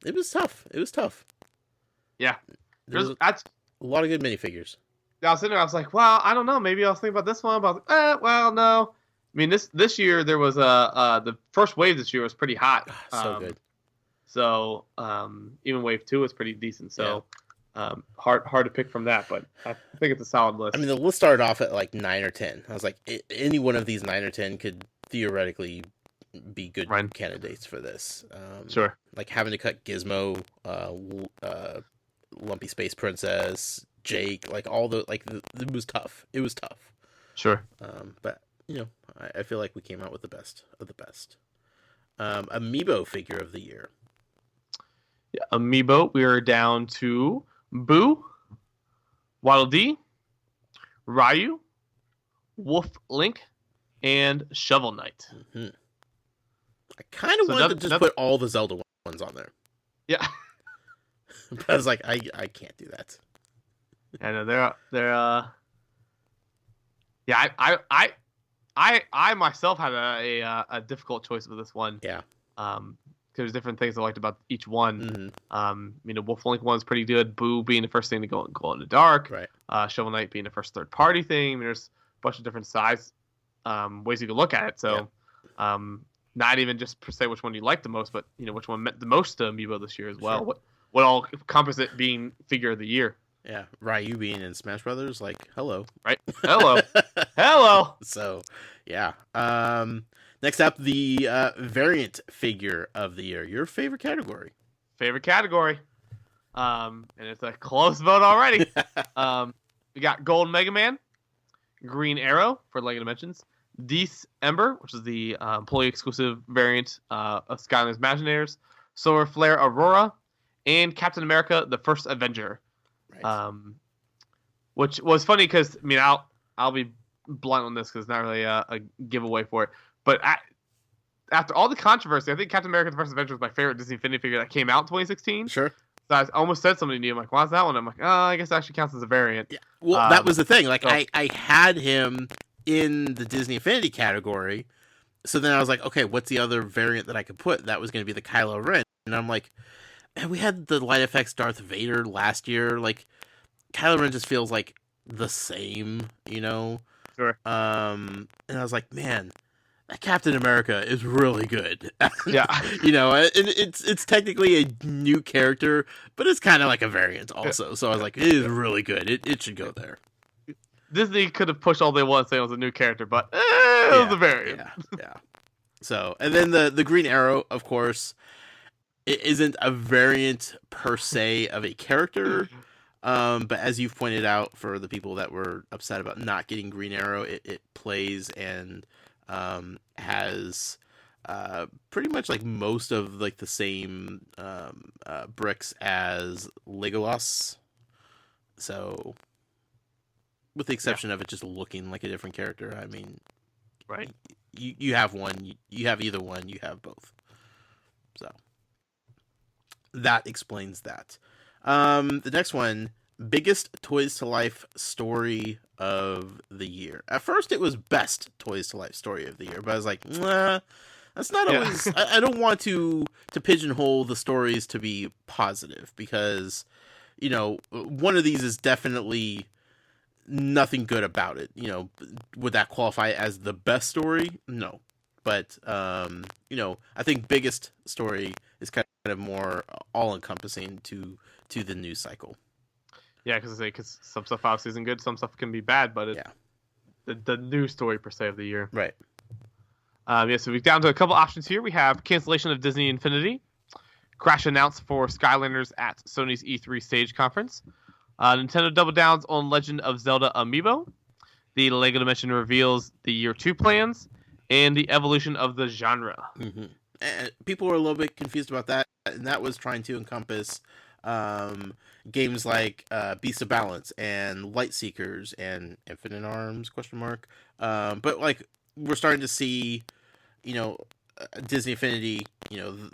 It was tough. Yeah. There's a lot of good minifigures. I was sitting there, I was like, well, I don't know. Maybe I was thinking about this one, but well, no. I mean, this year there was the first wave this year was pretty hot. So good. So even wave 2 was pretty decent. So hard to pick from that, but I think it's a solid list. I mean, the list started off at like 9 or 10. I was like, any one of these 9 or 10 could theoretically be good candidates for this. Sure. Like having to cut Gizmo, Lumpy Space Princess, Jake, like all the it was tough. It was tough. Sure. But I feel like we came out with the best of the best. Amiibo figure of the year. Yeah, Amiibo. We are down to Boo, Waddle Dee, Ryu, Wolf Link, and Shovel Knight. Mm-hmm. I kind of wanted to just put all the Zelda ones on there. Yeah. But I was like, I can't do that. I know they're yeah, I myself had a difficult choice with this one. Yeah. Because there's different things I liked about each one. Mm-hmm. Wolf Link one's pretty good. Boo being the first thing to go in the dark. Right. Shovel Knight being the first third party thing. I mean, there's a bunch of different size ways you could look at it. So, not even just per se which one you like the most, but which one meant the most to Amiibo this year as well. Sure. What all encompass it being figure of the year. Yeah, Ryu being in Smash Brothers, like hello, right? Hello, hello. So, yeah. Next up, the variant figure of the year. Your favorite category? And it's a close vote already. We got Gold Mega Man, Green Arrow for Lego Dimensions, Deece Ember, which is the employee exclusive variant of Skylanders Imagineers, Solar Flare Aurora, and Captain America: The First Avenger. Right. Which was funny because I mean I'll be blunt on this because it's not really a giveaway for it, but after all the controversy, I think Captain America: The First Avenger was my favorite Disney Infinity figure that came out in 2016. Sure. So I almost said something to you. I'm like, why's that one? I'm like, oh, I guess it actually counts as a variant. Yeah. Well, that was the thing. Like, I had him in the Disney Infinity category. So then I was like, okay, what's the other variant that I could put? That was going to be the Kylo Ren. And I'm like, man, we had the Light FX Darth Vader last year. Like, Kylo Ren just feels like the same, Sure. And I was like, man, Captain America is really good. Yeah. And it's technically a new character, but it's kind of like a variant also. So I was like, it is really good. It should go there. Disney could have pushed all they want, saying it was a new character, but it was a variant. Yeah. So, and then the Green Arrow, of course, it isn't a variant per se of a character. But as you've pointed out, for the people that were upset about not getting Green Arrow, it plays and has pretty much like most of like the same bricks as Legolas. So, with the exception of it just looking like a different character, I mean, right? You have one, you have either one, you have both. So that explains that. The next one, biggest Toys to Life story of the year. At first, it was best Toys to Life story of the year, but I was like, nah, that's not always. I don't want to pigeonhole the stories to be positive because, one of these is definitely nothing good about it. Would that qualify as the best story? No, but I think biggest story is kind of more all encompassing to the news cycle. Yeah, because some stuff obviously isn't good, some stuff can be bad, but the news story per se of the year. Right. So we're down to a couple options here. We have cancellation of Disney Infinity, crash announced for Skylanders at Sony's E3 stage conference, Nintendo double downs on Legend of Zelda Amiibo, the Lego Dimension reveals the year 2 plans, and the evolution of the genre. Mm-hmm. And people were a little bit confused about that, and that was trying to encompass games like Beast of Balance and Lightseekers and Infinite Arms ? But like we're starting to see, Disney Infinity,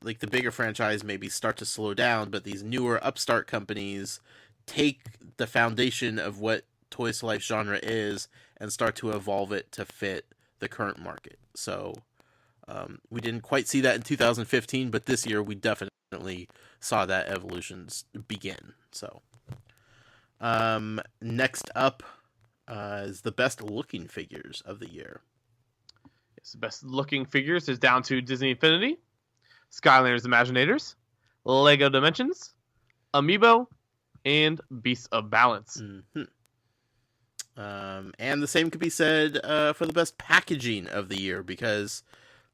like the bigger franchise maybe start to slow down, but these newer upstart companies take the foundation of what Toys to Life genre is and start to evolve it to fit the current market. So we didn't quite see that in 2015, but this year we definitely saw that evolutions begin. So next up is the best looking figures of the year. Yes, the best looking figures is down to Disney Infinity, Skylanders Imaginators, Lego Dimensions, Amiibo, and Beasts of Balance. Mm-hmm. And the same could be said for the best packaging of the year, because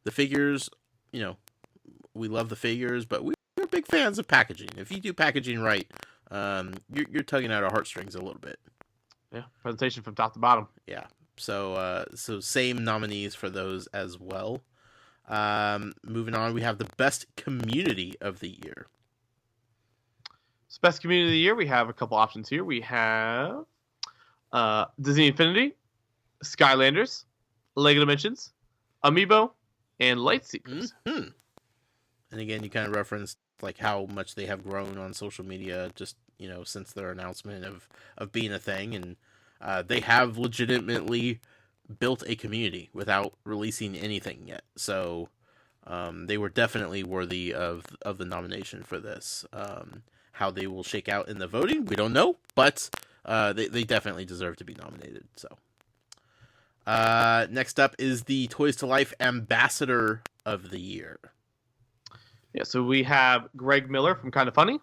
the figures, we love the figures, but we're big fans of packaging. If you do packaging right, you're tugging at our heartstrings a little bit. Yeah, presentation from top to bottom. Yeah, so same nominees for those as well. Moving on, we have the best community of the year. So best community of the year, we have a couple options here. We have Disney Infinity, Skylanders, Lego Dimensions, Amiibo, and Lightseekers. Mm-hmm. And again, you kind of referenced like how much they have grown on social media just, since their announcement of being a thing. And they have legitimately built a community without releasing anything yet. So they were definitely worthy of the nomination for this. How they will shake out in the voting, we don't know, but they definitely deserve to be nominated. So next up is the Toys to Life Ambassador of the Year. Yeah, so we have Greg Miller from Kinda Funny,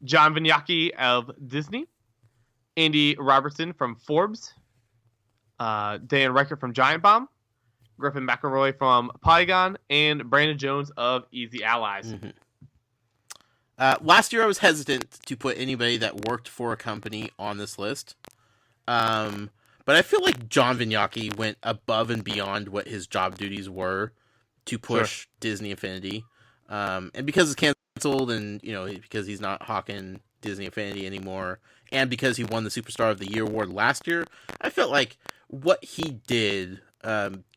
John Vignacchi of Disney, Andy Robertson from Forbes, Dan Reichert from Giant Bomb, Griffin McElroy from Polygon, and Brandon Jones of Easy Allies. Mm-hmm. Last year I was hesitant to put anybody that worked for a company on this list. But I feel like John Vignacchi went above and beyond what his job duties were to push Disney Infinity. And because it's canceled and, because he's not hawking Disney Infinity anymore, and because he won the Superstar of the Year award last year, I felt like what he did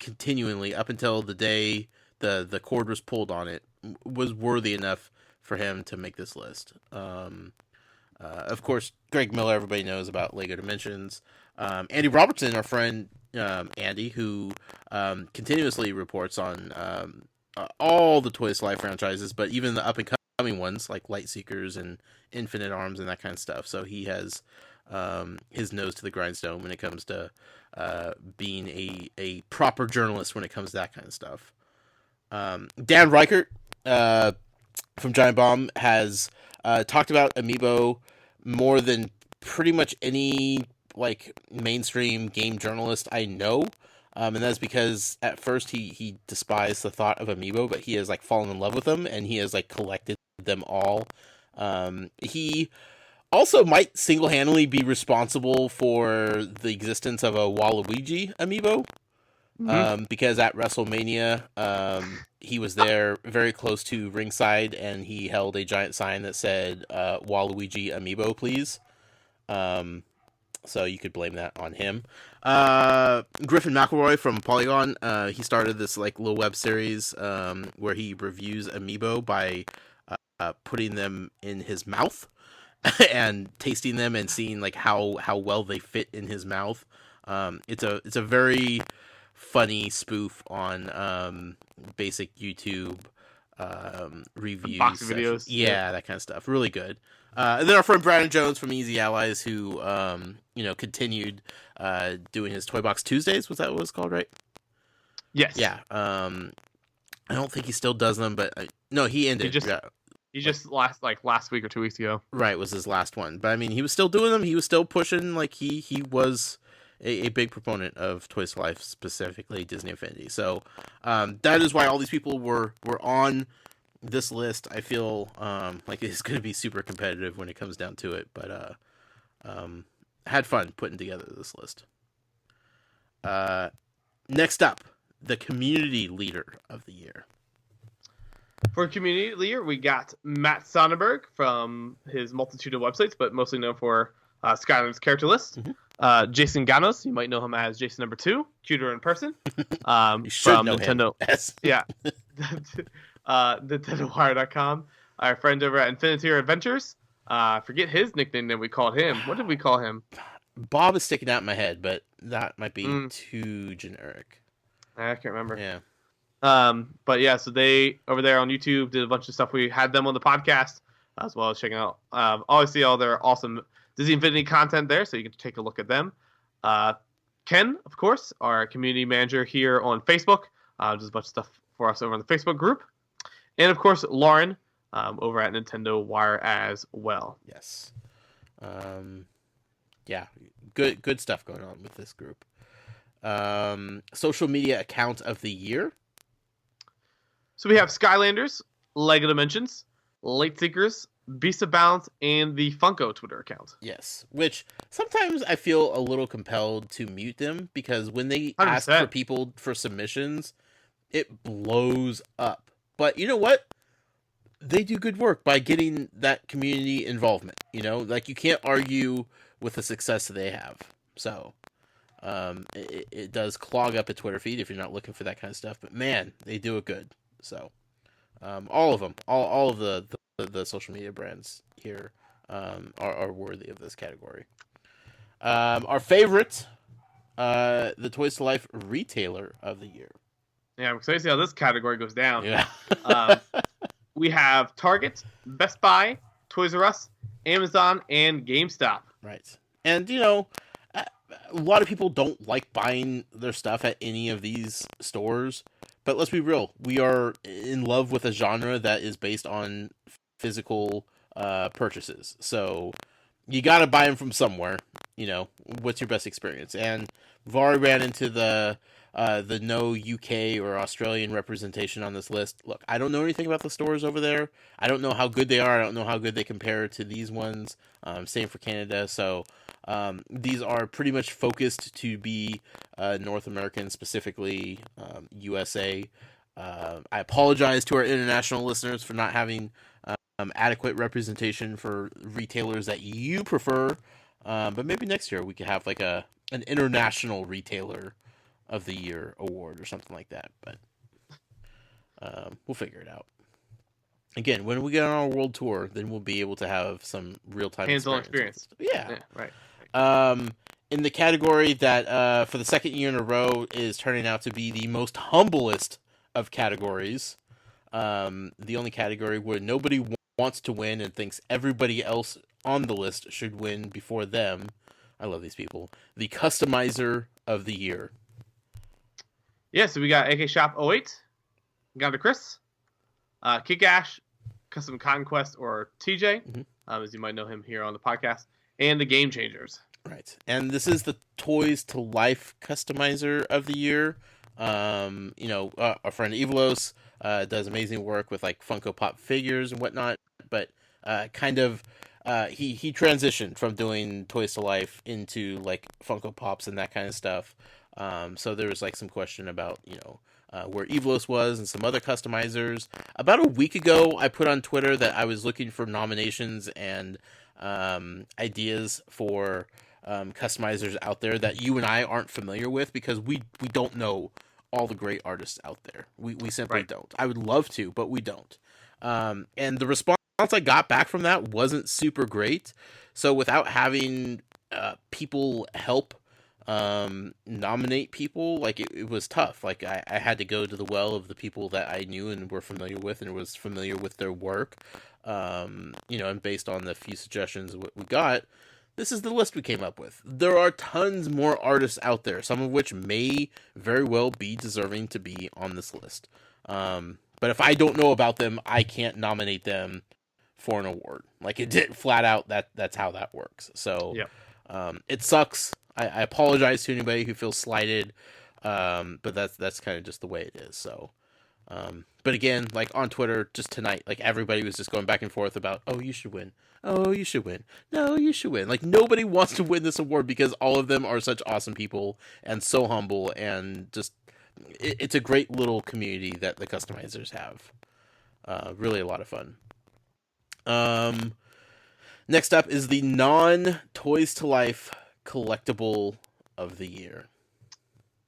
continually up until the day the cord was pulled on it was worthy enough for him to make this list. Of course, Greg Miller, everybody knows about Lego Dimensions. Andy Robertson, our friend Andy, who continuously reports on all the Toys to Life franchises, but even the up-and-coming ones like Lightseekers and Infinite Arms and that kind of stuff. So he has his nose to the grindstone when it comes to being a proper journalist when it comes to that kind of stuff. Dan Reichert from Giant Bomb has talked about Amiibo more than pretty much any mainstream game journalist I know. And that's because at first he despised the thought of Amiibo, but he has fallen in love with them, and he has collected them all. He also might single-handedly be responsible for the existence of a Waluigi Amiibo. Mm-hmm. Because at WrestleMania, he was there very close to ringside, and he held a giant sign that said, Waluigi Amiibo, please. So you could blame that on him. Griffin McElroy from Polygon, he started this little web series where he reviews Amiibo by putting them in his mouth and tasting them and seeing how well they fit in his mouth. It's a very funny spoof on basic YouTube reviews, unboxing videos, yeah, that kind of stuff. Really good. And then our friend Brandon Jones from Easy Allies, who continued doing his Toy Box Tuesdays. Was that what it was called, right? Yes. Yeah. I don't think he still does them, but no, he ended. He just last week or 2 weeks ago. Right, was his last one. But I mean, he was still doing them. He was still pushing. He was a big proponent of Toys to Life, specifically Disney Infinity. So that is why all these people were on this list. I feel like it's going to be super competitive when it comes down to it, but had fun putting together this list. Next up, the community leader of the year. For community leader, we got Matt Sonnenberg from his multitude of websites, but mostly known for Skylanders character list. Mm-hmm. Jason Ganos, you might know him as Jason number 2, cuter in person. You should from know Nintendo. Him. Yes. Yeah. NintendoWire.com. Our friend over at Infinity Adventures. Forget his nickname that we called him. What did we call him? Bob is sticking out in my head, but that might be too generic. I can't remember. Yeah. But yeah, so they over there on YouTube did a bunch of stuff. We had them on the podcast as well as checking out. Always see all their awesome Disney Infinity content there, so you can take a look at them. Ken, of course, our community manager here on Facebook, does a bunch of stuff for us over on the Facebook group, and of course Lauren over at Nintendo Wire as well. Yes. Yeah, good stuff going on with this group. Social media account of the year. So we have Skylanders, Lego Dimensions, Lightseekers, Beast of Balance, and the Funko Twitter account. Yes, which sometimes I feel a little compelled to mute them because when they 100%. Ask for people for submissions, it blows up. But you know what? They do good work by getting that community involvement. You know, like you can't argue with the success that they have. So it does clog up a Twitter feed if you're not looking for that kind of stuff. But man, they do it good. So all of them, all of the social media brands here are worthy of this category. Our favorite, the Toys to Life retailer of the year. Yeah, I'm excited to see how this category goes down. Yeah. We have Target, Best Buy, Toys R Us, Amazon, and GameStop. Right. And, you know, a lot of people don't like buying their stuff at any of these stores. But let's be real. We are in love with a genre that is based on physical purchases. So you got to buy them from somewhere. You know, what's your best experience? And we've already ran into the no UK or Australian representation on this list. Look, I don't know anything about the stores over there. I don't know how good they are. I don't know how good they compare to these ones. Same for Canada. So these are pretty much focused to be North American, specifically USA. I apologize to our international listeners for not having adequate representation for retailers that you prefer. But maybe next year we could have like an international retailer of the year award or something like that, but we'll figure it out. Again, when we get on our world tour, then we'll be able to have some real-time hands-on experience. Yeah, right. In the category that for the second year in a row is turning out to be the most humblest of categories, the only category where nobody wants to win and thinks everybody else on the list should win before them. I love these people. The customizer of the year. Yeah, so we got AK Shop 08, Gonta Chris, Kick Ash, Custom Conquest or TJ, as you might know him here on the podcast, and the Game Changers. Right, and this is the Toys to Life customizer of the year. You know, our friend Evelos does amazing work with like Funko Pop figures and whatnot, but kind of he transitioned from doing Toys to Life into like Funko Pops and that kind of stuff. So there was like some question about, you know, where Evelos was and some other customizers. About a week ago, I put on Twitter that I was looking for nominations and ideas for customizers out there that you and I aren't familiar with, because we don't know all the great artists out there. We simply don't. I would love to, but we don't. And the response I got back from that wasn't super great. So without having people help nominate people, like it was tough. Like I had to go to the well of the people that I knew and were familiar with and was familiar with their work. You know, and based on the few suggestions what we got, this is the list we came up with. There are tons more artists out there, some of which may very well be deserving to be on this list. But if I don't know about them, I can't nominate them for an award. Like it did flat out, that's how that works. So it sucks. I apologize to anybody who feels slighted, but that's kind of just the way it is. So, but again, like on Twitter just tonight, like everybody was just going back and forth about, oh, you should win. Oh, you should win. No, you should win. Like nobody wants to win this award because all of them are such awesome people and so humble, and just it's a great little community that the customizers have. Really a lot of fun. Next up is the non-Toys to Life collectible of the year.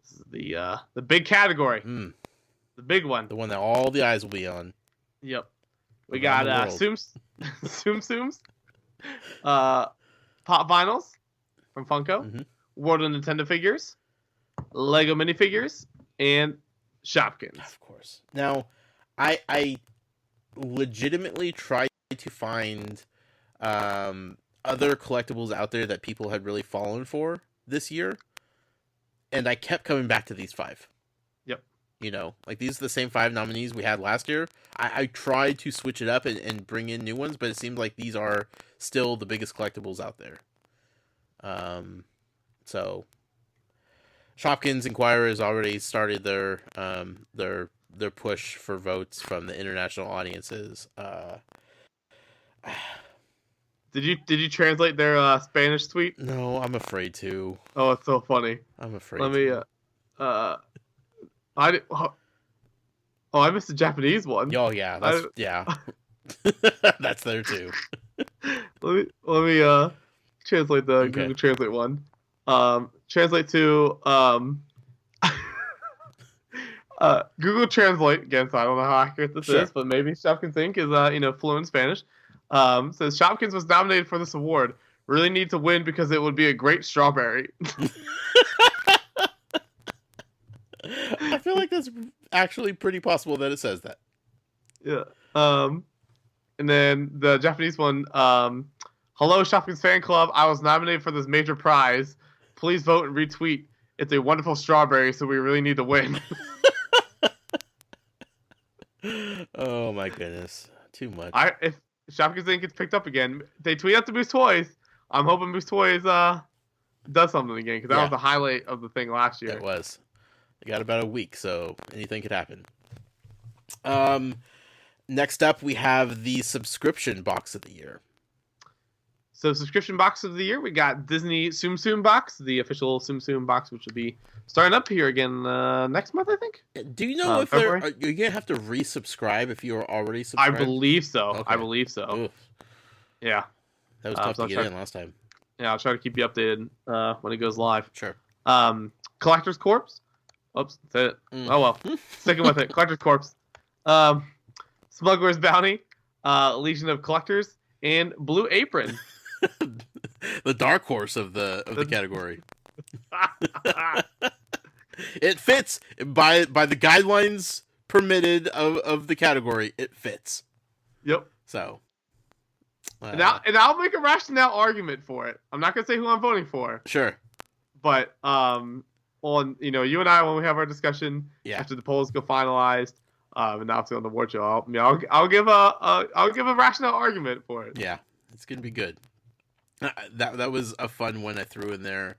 This is the big category. The big one. The one that all the eyes will be on. Yep. We got Tsum Tsums, Pop Vinyls from Funko, World of Nintendo figures, Lego minifigures, and Shopkins. Of course. Now, I legitimately tried to find other collectibles out there that people had really fallen for this year, and I kept coming back to these 5. Yep. You know, like these are the same 5 nominees we had last year. I tried to switch it up and bring in new ones, but it seems like these are still the biggest collectibles out there. So Shopkins Inquirer has already started their push for votes from the international audiences. Did you translate their Spanish tweet? No, I'm afraid to. Oh, it's so funny. I'm afraid. Let me I missed the Japanese one. Oh yeah, yeah. That's there too. Let me translate the Google Translate one. Translate to Google Translate again. So I don't know how accurate this is, but maybe Shopkins Inc. is fluent in Spanish. Says Shopkins was nominated for this award. Really need to win because it would be a great strawberry. I feel like that's actually pretty possible that it says that. Yeah. And then the Japanese one, hello Shopkins fan club. I was nominated for this major prize. Please vote and retweet. It's a wonderful strawberry, so we really need to win. Oh my goodness. Too much. If Shopkins Inc. gets picked up again, they tweet out to Boost Toys. I'm hoping Boost Toys does something again, because that was the highlight of the thing last year. It was. They got about a week, so anything could happen. Next up, we have the subscription box of the year. So, subscription box of the year, we got Disney Tsum Tsum box, the official Tsum Tsum box, which will be starting up here again next month, I think. Do you know if you're gonna have to resubscribe if you are already subscribed? I believe so. Okay. I believe so. Oof. Yeah, that was tough to get in last time. Yeah, I'll try to keep you updated when it goes live. Sure. Collector's Corpse. Oops, that's it. Oh well, sticking with it. Collector's Corpse. Smuggler's Bounty. Legion of Collectors, and Blue Apron. The dark horse of the category. It fits by the guidelines permitted of the category. It fits. Yep. So and I'll make a rationale argument for it. I'm not gonna say who I'm voting for. Sure. But on you and I, when we have our discussion after the polls go finalized, and obviously on the award show, I'll give a rational argument for it. Yeah, it's gonna be good. That was a fun one I threw in there.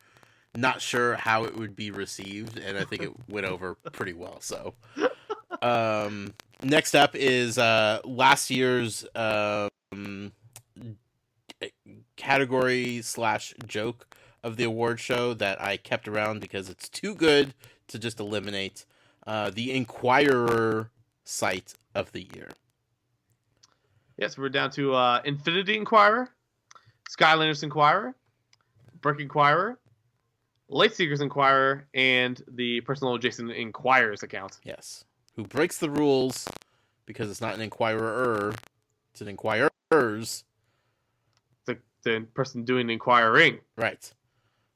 Not sure how it would be received, and I think it went over pretty well. So, next up is last year's category / joke of the award show that I kept around because it's too good to just eliminate. The Inquirer site of the year. Yes, we're down to Infinity Inquirer, Skylanders Inquirer, Brick Inquirer, Lightseekers Inquirer, and the personal Jason Inquirer's account. Yes. Who breaks the rules because it's not an inquirer, it's an inquirers. The person doing the inquiring. Right.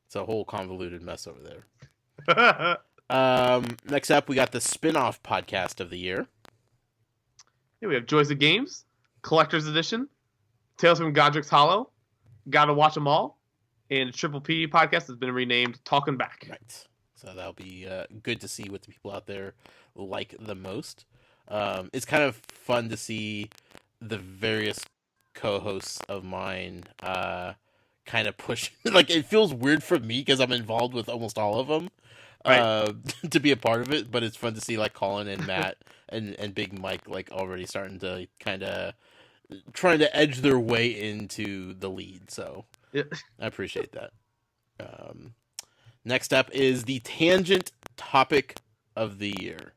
It's a whole convoluted mess over there. Next up, we got the spin-off podcast of the year. Yeah, we have Joys of Games, Collector's Edition, Tales from Godric's Hollow, Gotta Watch 'Em All, and Triple P podcast has been renamed Talking Back. Right. So that'll be good to see what the people out there like the most. It's kind of fun to see the various co-hosts of mine kind of push. Like, it feels weird for me because I'm involved with almost all of them, Right. to be a part of it. But it's fun to see like Colin and Matt and Big Mike like already starting to kind of trying to edge their way into the lead. So Yeah. I appreciate that. Next up is the tangent topic of the year.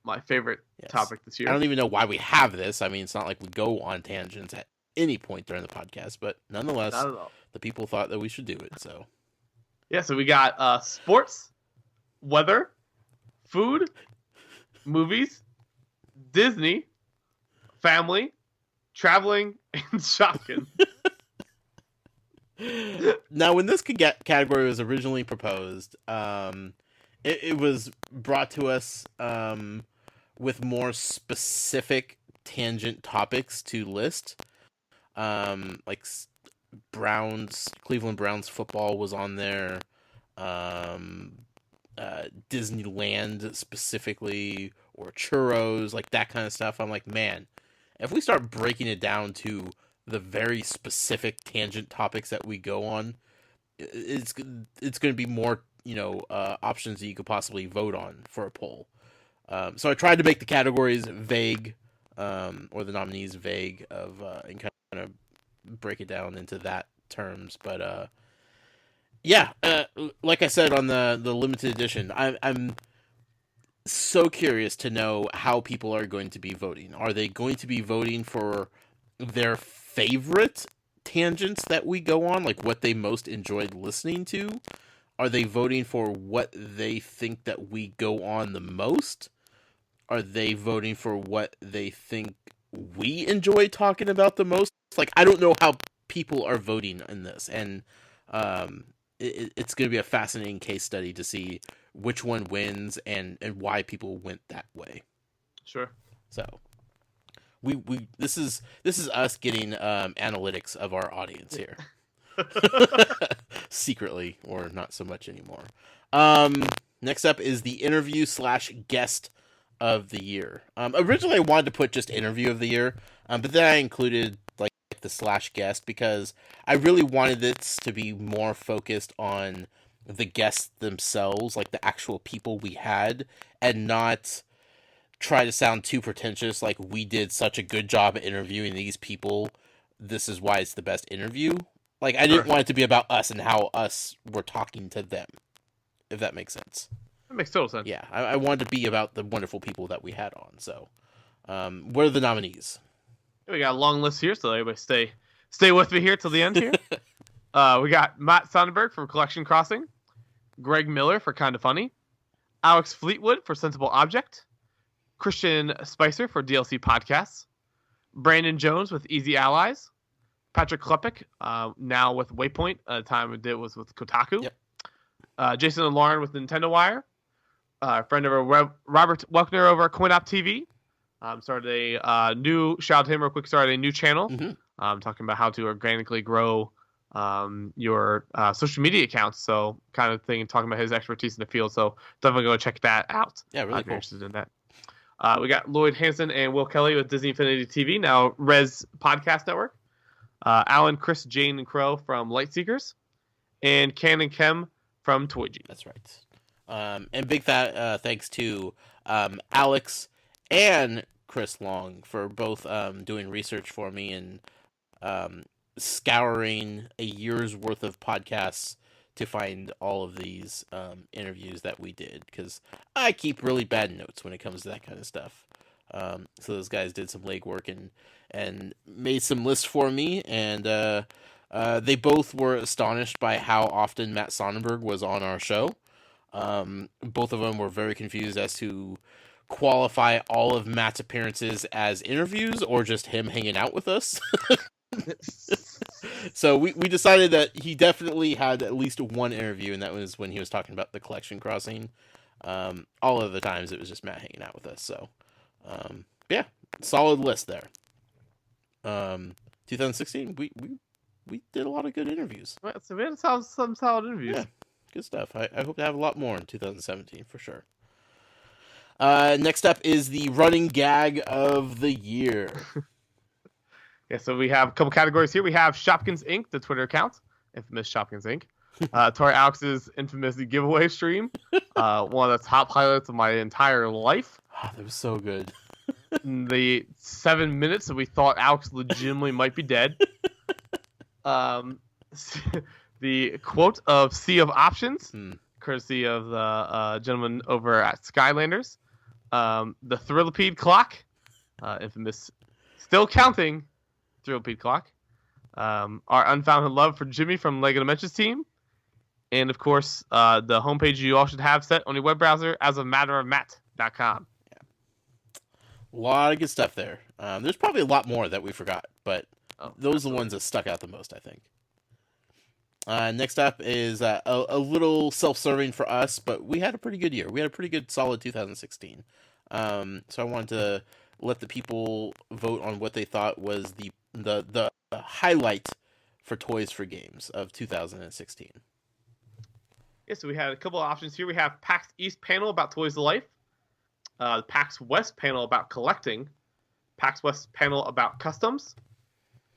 My favorite topic this year. I don't even know why we have this. I mean, it's not like we go on tangents at any point during the podcast, but nonetheless, the people thought that we should do it. So, yeah, so we got sports, weather, food, movies, Disney, family, traveling, and shopping. Now, when this category was originally proposed, it was brought to us with more specific tangent topics to list. Like Cleveland Browns football was on there. Disneyland specifically, or churros, like that kind of stuff. I'm like, man, if we start breaking it down to the very specific tangent topics that we go on, it's going to be more, options that you could possibly vote on for a poll. So I tried to make the categories vague, or the nominees vague and kind of break it down into that terms. But yeah, like I said on the limited edition, I'm so curious to know how people are going to be voting. Are they going to be voting for their favorite tangents that we go on, like what they most enjoyed listening to? Are they voting for what they think that we go on the most? Are they voting for what they think we enjoy talking about the most? Like, I don't know how people are voting in this, and it's going to be a fascinating case study to see which one wins and why people went that way. Sure. So we this is us getting analytics of our audience here. Secretly, or not so much anymore. Next up is the interview / guest of the year. Originally I wanted to put just interview of the year, but then I included like the / guest because I really wanted this to be more focused on the guests themselves, like the actual people we had, and not try to sound too pretentious like we did such a good job at interviewing these people, this is why it's the best interview. Like, I didn't want it to be about us and how us were talking to them, if that makes sense. That makes total sense. Yeah, I wanted to be about the wonderful people that we had on. So, what are the nominees? We got a long list here, so everybody stay with me here till the end here. We got Matt Sonnenberg from Collection Crossing, Greg Miller for Kinda Funny, Alex Fleetwood for Sensible Object, Christian Spicer for DLC Podcasts, Brandon Jones with Easy Allies, Patrick Klepek, now with Waypoint. The time we did was with Kotaku. Yep. Jason and Lauren with Nintendo Wire. Friend of our Robert Welkner over at CoinOp TV. Started a new, shout out to him real quick, started a new channel. Mm-hmm. Talking about how to organically grow your social media accounts. So kind of thing, talking about his expertise in the field. So definitely go check that out. Yeah, really if cool. you're interested in that. We got Lloyd Hansen and Will Kelly with Disney Infinity TV, now Res Podcast Network. Alan, Chris, Jane, and Crow from Lightseekers. And Ken and Kem from Toyg. That's right. And big thanks to Alex and Chris Long for both doing research for me and scouring a year's worth of podcasts to find all of these interviews that we did, because I keep really bad notes when it comes to that kind of stuff. So those guys did some legwork and made some lists for me, and they both were astonished by how often Matt Sonnenberg was on our show. Both of them were very confused as to qualify all of Matt's appearances as interviews or just him hanging out with us. So we decided that he definitely had at least one interview, and that was when he was talking about the Collection Crossing. All of the times it was just Matt hanging out with us. So yeah, solid list there. 2016, we did a lot of good interviews. So we had some solid interviews. Yeah, good stuff. I hope to have a lot more in 2017 for sure. Next up is the running gag of the year. Yeah, so we have a couple categories here. We have Shopkins Inc., the Twitter account, infamous Shopkins Inc. Tori Alex's infamous giveaway stream, one of the top highlights of my entire life. Oh, that was so good. The 7 minutes that we thought Alex legitimately might be dead. The quote of Sea of Options, courtesy of the gentleman over at Skylanders. The Thrillipede clock, infamous, still counting Thrillipede clock. Our unfounded love for Jimmy from Lego Dimensions team. And, of course, the homepage you all should have set on your web browser as a matterofmatt.com. A lot of good stuff there. There's probably a lot more that we forgot, but those are the ones that stuck out the most, I think. Next up is a little self-serving for us, but we had a pretty good year. We had a pretty good, solid 2016. So I wanted to let the people vote on what they thought was the highlight for Toys for Games of 2016. Yeah, so we had a couple of options here. We have PAX East panel about Toys to Life. The PAX West panel about collecting, PAX West panel about customs,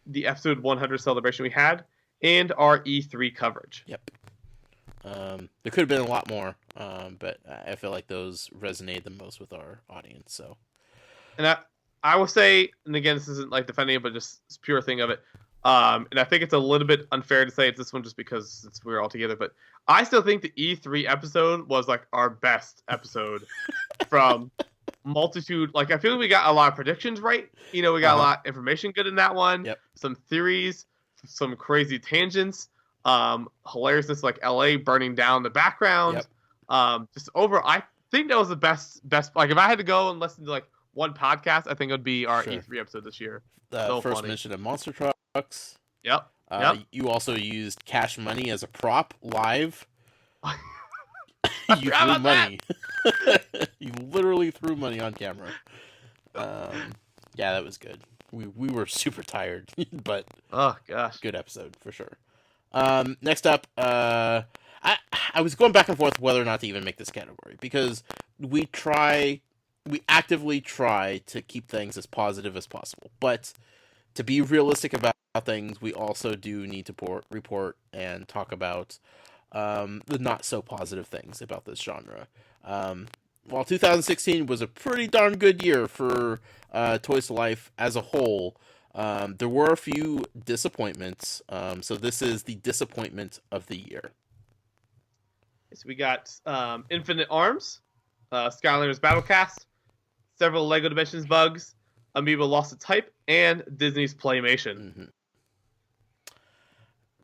the episode 100 celebration we had, and our E3 coverage. Yep. There could have been a lot more, but I feel like those resonated the most with our audience. So, and I will say, and again, this isn't like defending it, but just this pure thing of it. And I think it's a little bit unfair to say it's this one just because we're all together, but I still think the E3 episode was like our best episode from multitude. Like, I feel like we got a lot of predictions right. We got a lot of information good in that one. Yep. Some theories, some crazy tangents, hilariousness like LA burning down the background. Yep. Just over, I think that was the best. Like, if I had to go and listen to like one podcast, I think it would be our E3 episode this year. So first mention of Monster Trucks. Yep. You also used Cash Money as a prop live. You threw money. You literally threw money on camera. Yeah, that was good. We were super tired, but oh gosh, good episode for sure. Next up, I was going back and forth whether or not to even make this category because we actively try to keep things as positive as possible, but to be realistic about things, we also do need to report and talk about the not so positive things about this genre. While 2016 was a pretty darn good year for Toys to Life as a whole, there were a few disappointments. So this is the disappointment of the year. So we got Infinite Arms, Skylanders Battlecast, several Lego Dimensions bugs, Amiibo Lost its Hype, and Disney's Playmation. Mm-hmm.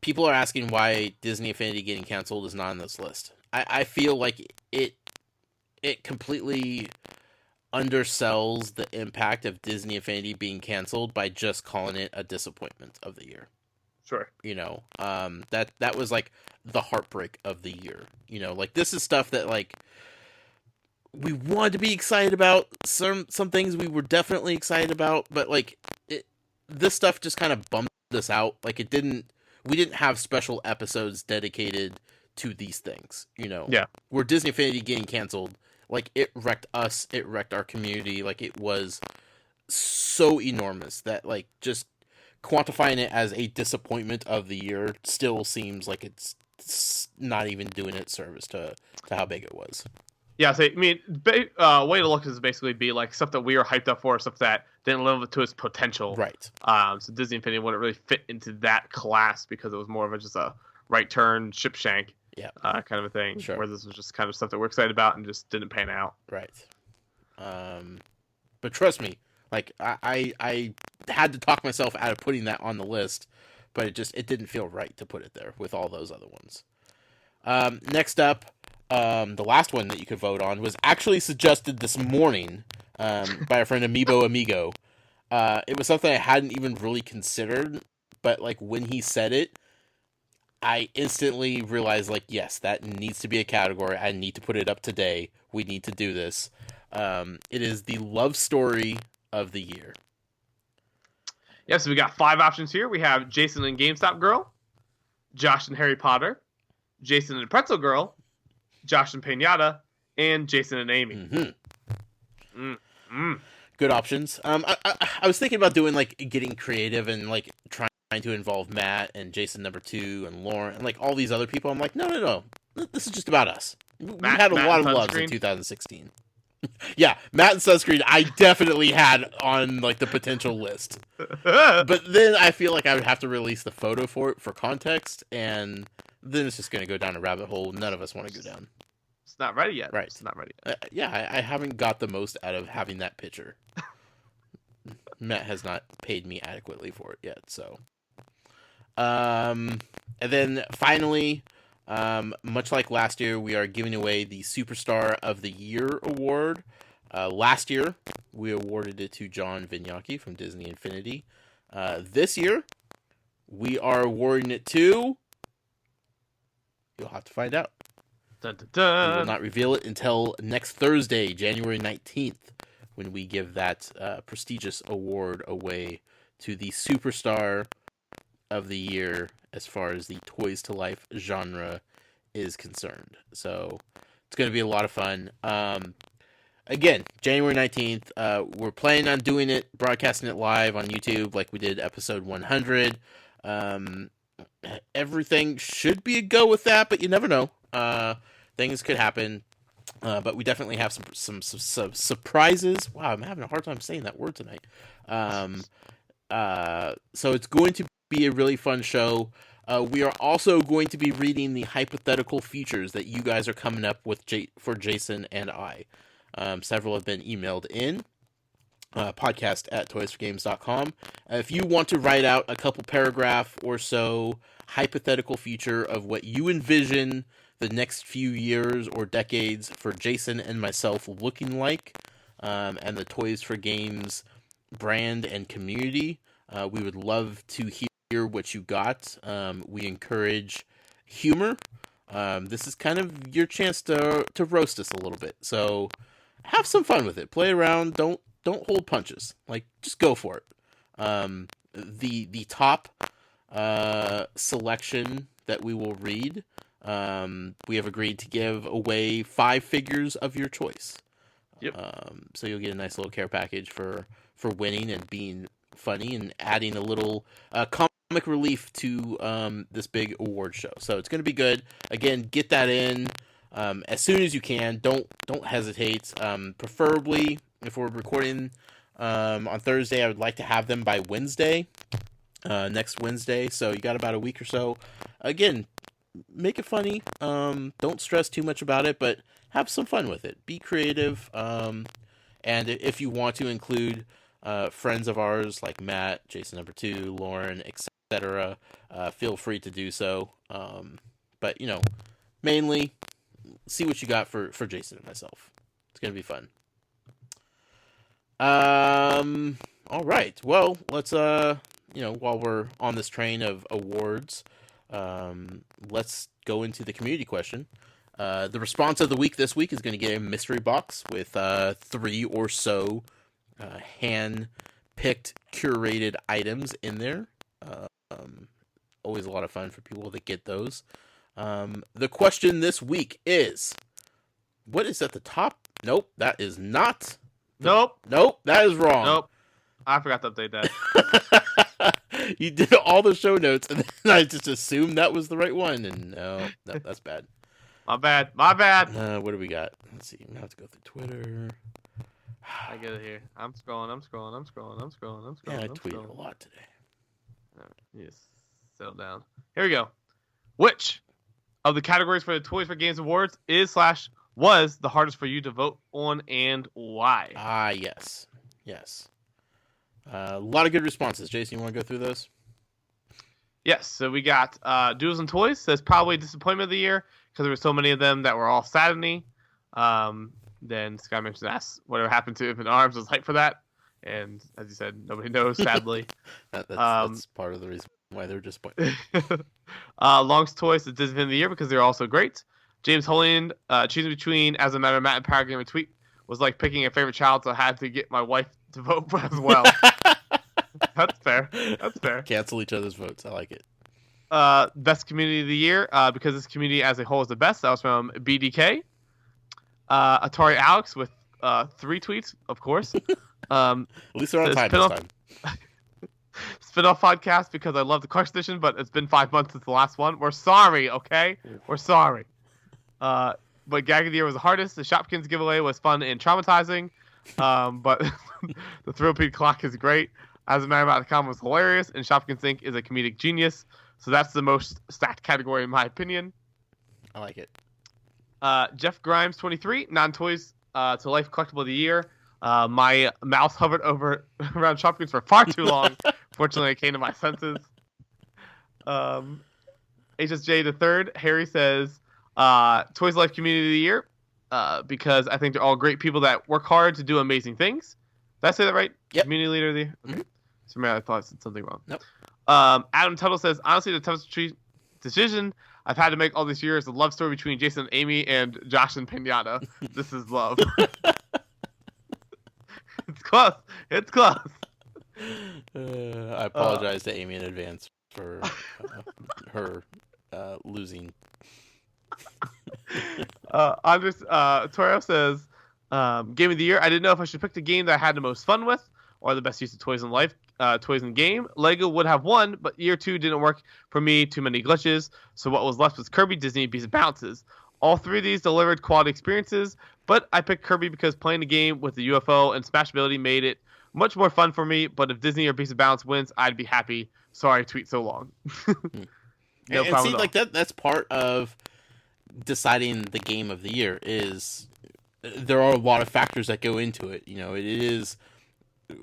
People are asking why Disney Infinity getting canceled is not on this list. I feel like it completely undersells the impact of Disney Infinity being canceled by just calling it a disappointment of the year. Sure. That was like the heartbreak of the year. Like this is stuff that like we wanted to be excited about. Some things we were definitely excited about, but like this stuff just kind of bummed us out. Like we didn't have special episodes dedicated to these things, Yeah. Where Disney Infinity getting canceled, like it wrecked us, it wrecked our community, like it was so enormous that like just quantifying it as a disappointment of the year still seems like it's not even doing it service to how big it was. Yeah, so, I mean, way to look is basically be like stuff that we were hyped up for, stuff that didn't live up to its potential. Right. So Disney Infinity wouldn't really fit into that class because it was more of just a right turn, ship shank, kind of a thing. Sure. Where this was just kind of stuff that we're excited about and just didn't pan out. Right. But trust me, like I had to talk myself out of putting that on the list, but it didn't feel right to put it there with all those other ones. Next up. The last one that you could vote on was actually suggested this morning by our friend Amigo. It was something I hadn't even really considered, but like when he said it, I instantly realized like, yes, that needs to be a category. I need to put it up today. We need to do this. It is the love story of the year. Yeah, so we got 5 options here. We have Jason and GameStop Girl, Josh and Harry Potter, Jason and Pretzel Girl, Josh and Pain-Yatta, and Jason and Amy. Mm-hmm. Good options. I was thinking about doing like getting creative and like trying to involve Matt and Jason number 2 and Lauren and like all these other people. I'm like, no. This is just about us. We had a lot of loves in 2016. Yeah, Matt and Sunscreen I definitely had on like the potential list. But then I feel like I would have to release the photo for it for context, and then it's just going to go down a rabbit hole none of us want to go down. It's not ready yet. Right. It's not ready yet. Yeah, I haven't got the most out of having that picture. Matt has not paid me adequately for it yet, so. And then finally, much like last year, we are giving away the Superstar of the Year award. Last year, we awarded it to John Vignacchi from Disney Infinity. This year, we are awarding it to... You'll have to find out. Dun, dun, dun. We will not reveal it until next Thursday, January 19th, when we give that prestigious award away to the Superstar of the Year as far as the Toys to Life genre is concerned. So it's going to be a lot of fun. Again, January 19th, we're planning on doing it, broadcasting it live on YouTube like we did episode 100. Everything should be a go with that, but you never know. Things could happen. But we definitely have some surprises. Wow, I'm having a hard time saying that word tonight. So it's going to be a really fun show. We are also going to be reading the hypothetical futures that you guys are coming up with for Jason and I. Several have been emailed in. Podcast at toysforgames.com. If you want to write out a couple paragraph or so hypothetical future of what you envision the next few years or decades for Jason and myself looking like, and the Toys for Games brand and community, we would love to hear what you got. We encourage humor. This is kind of your chance to roast us a little bit. So have some fun with it. Play around. Don't hold punches. Like, just go for it. The top selection that we will read, we have agreed to give away 5 figures of your choice. Yep. So you'll get a nice little care package for winning and being funny and adding a little comic relief to this big award show. So it's going to be good. Again, get that in as soon as you can. Don't hesitate. Preferably, if we're recording on Thursday, I would like to have them by Wednesday, next Wednesday. So you got about a week or so. Again, make it funny. Don't stress too much about it, but have some fun with it. Be creative. And if you want to include friends of ours like Matt, Jason number 2, Lauren, etc., feel free to do so. But mainly see what you got for Jason and myself. It's gonna be fun. All right. Well, let's while we're on this train of awards, let's go into the community question. The response of the week this week is going to get a mystery box with 3 or so hand-picked, curated items in there. Always a lot of fun for people that get those. The question this week is, what is at the top? Nope, that is not. Nope, that is wrong. Nope, I forgot to update that. You did all the show notes, and then I just assumed that was the right one, and no, that's bad. My bad. What do we got? Let's see. I'm gonna have to go through Twitter. I get it here. I'm scrolling. Yeah, I tweeted a lot today. All right, yes, settle down. Here we go. Which of the categories for the Toys for Games Awards was the hardest for you to vote on, and why? Yes. A lot of good responses. Jason, you want to go through those? Yes. So we got Doodles and Toys says probably disappointment of the year because there were so many of them that were all saddening. Then Sky mentions asks whatever happened to Infant Arms was hype for that, and as you said, nobody knows. Sadly, that's part of the reason why they're disappointed. Long's Toys is Disney of the year because they're also great. James Holland choosing between As a Matter of Matt and Power Gamer tweet was like picking a favorite child, so I had to get my wife to vote for as well. That's fair. Cancel each other's votes. I like it. Best community of the year because this community as a whole is the best. That was from BDK. Atari Alex with 3 tweets, of course. At least they're on time this time. spin-off podcast because I love the Clark edition, but it's been 5 months since the last one. We're sorry, okay? We're sorry. But Gag of the Year was the hardest. The Shopkins giveaway was fun and traumatizing. But the Thrill Peak Clock is great. As a Man About the Com was hilarious, and Shopkins Inc. is a comedic genius. So that's the most stacked category in my opinion. I like it. Jeff Grimes, 23, non-toys to life collectible of the year. My mouse hovered around Shopkins for far too long. Fortunately, I came to my senses. HSJ the third, Harry says, Toys to Life Community of the Year, because I think they're all great people that work hard to do amazing things. Did I say that right? Yep. Community leader of the year? Okay. Mm-hmm. Sorry, I thought I said something wrong. Nope. Adam Tuttle says, honestly, the toughest decision I've had to make all these years is the love story between Jason and Amy and Josh and Pain-Yatta. This is love. It's close. It's close. I apologize to Amy in advance for her losing. Andres Toro says, Game of the Year. I didn't know if I should pick the game that I had the most fun with or the best use of toys in life. Toys in game. Lego would have won, but year 2 didn't work for me. Too many glitches. So what was left was Kirby, Disney, Beats and Bounces. All 3 of these delivered quality experiences, but I picked Kirby because playing the game with the UFO and Smashability made it much more fun for me. But if Disney or Beats and Bounce wins, I'd be happy. Sorry, I tweet so long. No and see, like that's part of deciding the game of the year. Is there are a lot of factors that go into it. You know, it is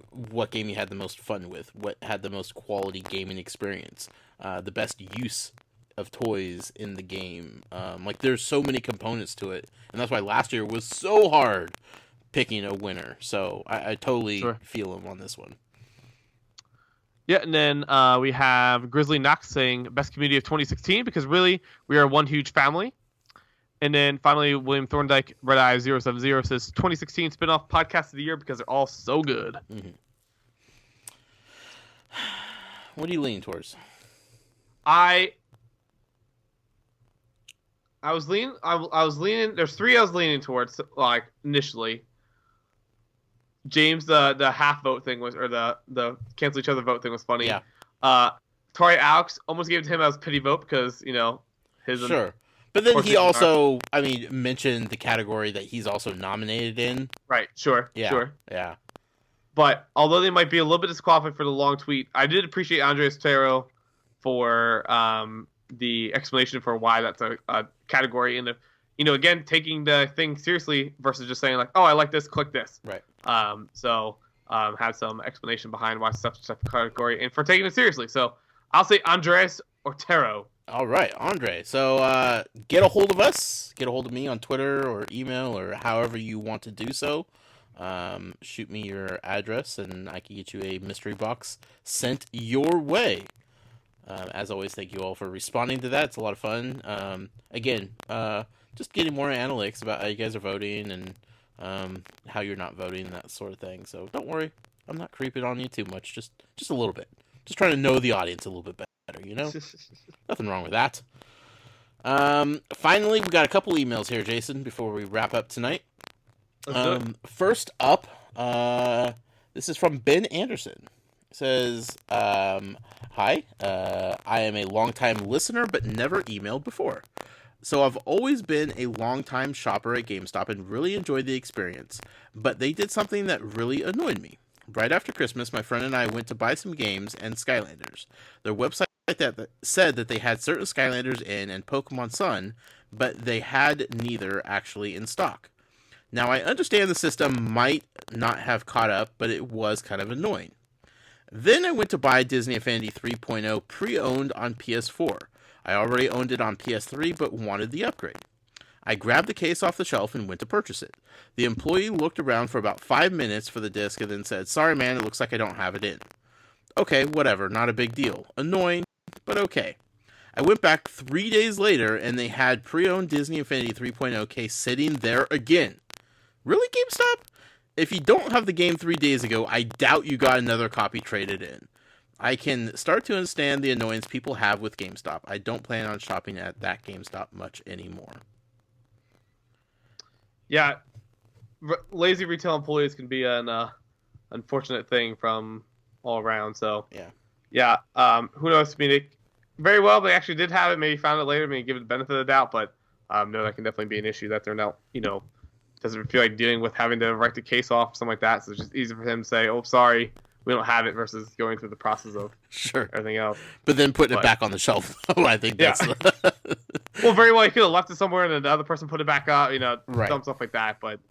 what game you had the most fun with, what had the most quality gaming experience, the best use of toys in the game. Like there's so many components to it, and that's why last year was so hard picking a winner. So I totally feel him on this one. Yeah, and then we have Grizzly Knox saying best community of 2016 because really we are one huge family. And then finally, William Thorndike, Red Eye 070 says 2016 spinoff podcast of the year because they're all so good. Mm-hmm. What are you leaning towards? I was leaning. There's 3 I was leaning towards, like initially. James, the half vote thing was, or the cancel each other vote thing was funny. Yeah. Tori Alex almost gave it to him as pity vote because his. Sure. But then he also, mentioned the category that he's also nominated in. Right, sure, yeah, sure. Yeah. But although they might be a little bit disqualified for the long tweet, I did appreciate Andres Tero for the explanation for why that's a category. And, again, taking the thing seriously versus just saying, like, oh, I like this, click this. Right. So had some explanation behind why such a category and for taking it seriously. So I'll say Andres Otero. All right, Andre. So get a hold of us. Get a hold of me on Twitter or email or however you want to do so. Shoot me your address and I can get you a mystery box sent your way. As always, thank you all for responding to that. It's a lot of fun. Again, just getting more analytics about how you guys are voting and how you're not voting and that sort of thing. So don't worry. I'm not creeping on you too much. Just a little bit. Just trying to know the audience a little bit better. Nothing wrong with that. Finally, we got a couple emails here, Jason, before we wrap up tonight. First up, this is from Ben Anderson. It says, hi, I am a longtime listener but never emailed before. So I've always been a longtime shopper at GameStop and really enjoyed the experience, but they did something that really annoyed me. Right after Christmas, my friend and I went to buy some games and Skylanders. Their website that said that they had certain Skylanders in and Pokemon Sun, but they had neither actually in stock. Now, I understand the system might not have caught up, but it was kind of annoying. Then I went to buy Disney Infinity 3.0 pre-owned on PS4. I already owned it on PS3, but wanted the upgrade. I grabbed the case off the shelf and went to purchase it. The employee looked around for about 5 minutes for the disc and then said, sorry man, it looks like I don't have it in. Okay, whatever, not a big deal. Annoying, but okay. I went back 3 days later and they had pre-owned Disney Infinity 3.0 case sitting there again. Really, GameStop? If you don't have the game 3 days ago, I doubt you got another copy traded in. I can start to understand the annoyance people have with GameStop. I don't plan on shopping at that GameStop much anymore. Yeah, lazy retail employees can be an unfortunate thing from all around. So yeah, Yeah. Who knows? I mean, very well they actually did have it. Maybe found it later. Maybe give it the benefit of the doubt. But no, that can definitely be an issue that they're now, doesn't feel like dealing with having to write the case off, something like that. So it's just easy for him to say, "Oh, sorry, we don't have it," versus going through the process of everything else. But then putting it back on the shelf. I think that's well, very well, he could have left it somewhere and then the other person put it back up, right. Dumb stuff like that. But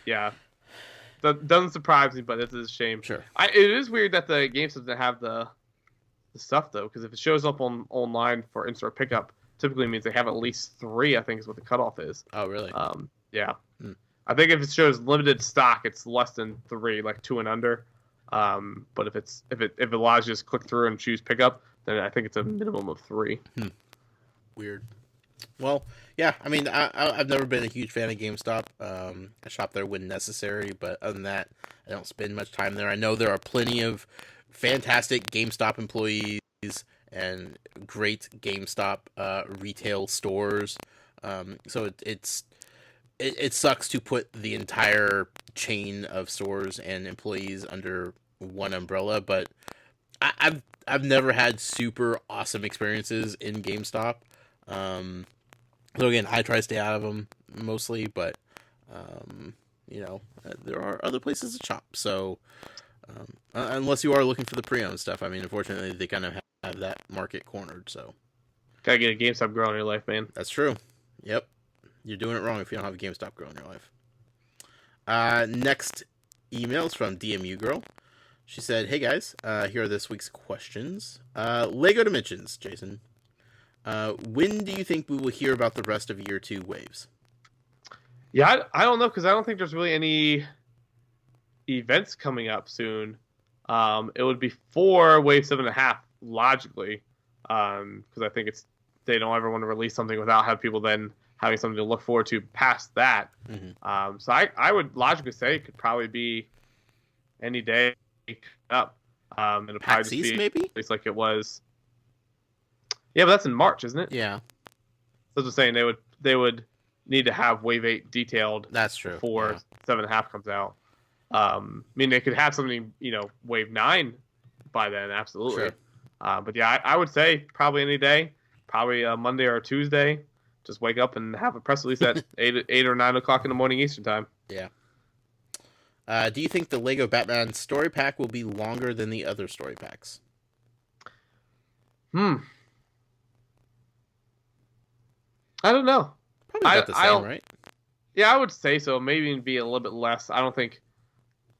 yeah, that doesn't surprise me, but it's a shame. Sure. It is weird that the GameStop doesn't have the stuff though, because if it shows up online for in-store pickup, typically means they have at least 3. I think is what the cutoff is. Oh, really? Yeah. I think if it shows limited stock, it's less than 3, like 2 and under. But if it allows you to just click through and choose pickup, then I think it's a minimum of 3. Weird. Well, yeah. I mean, I've never been a huge fan of GameStop. I shop there when necessary, but other than that, I don't spend much time there. I know there are plenty of fantastic GameStop employees and great GameStop retail stores. So it sucks to put the entire chain of stores and employees under one umbrella, but I've never had super awesome experiences in GameStop. So again, I try to stay out of them mostly, but there are other places to shop. So unless you are looking for the pre-owned stuff, I mean, unfortunately, they kind of have that market cornered. So gotta get a GameStop girl in your life, man. That's true. Yep. You're doing it wrong if you don't have a GameStop girl in your life. Next email is from DMU Girl. She said, "Hey guys, here are this week's questions. Lego Dimensions, Jason. When do you think we will hear about the rest of Year 2 waves?" Yeah, I don't know, because I don't think there's really any events coming up soon. It would be for Wave 7.5, logically, because I think they don't ever want to release something without having people then having something to look forward to past that. Mm-hmm. So I would logically say it could probably be any day up. It'll probably just be maybe? it's like it was. Yeah, but that's in March, isn't it? Yeah. So I was just saying they would need to have Wave 8 detailed. That's true. Before 7.5 comes out. I mean, they could have something, Wave 9 by then, absolutely. Sure. But yeah, I would say probably any day, probably a Monday or a Tuesday. Just wake up and have a press release at 8 or 9 o'clock in the morning Eastern time. Yeah. Do you think the Lego Batman story pack will be longer than the other story packs? I don't know. Probably about the same, right? Yeah, I would say so. Maybe it'd be a little bit less. I don't think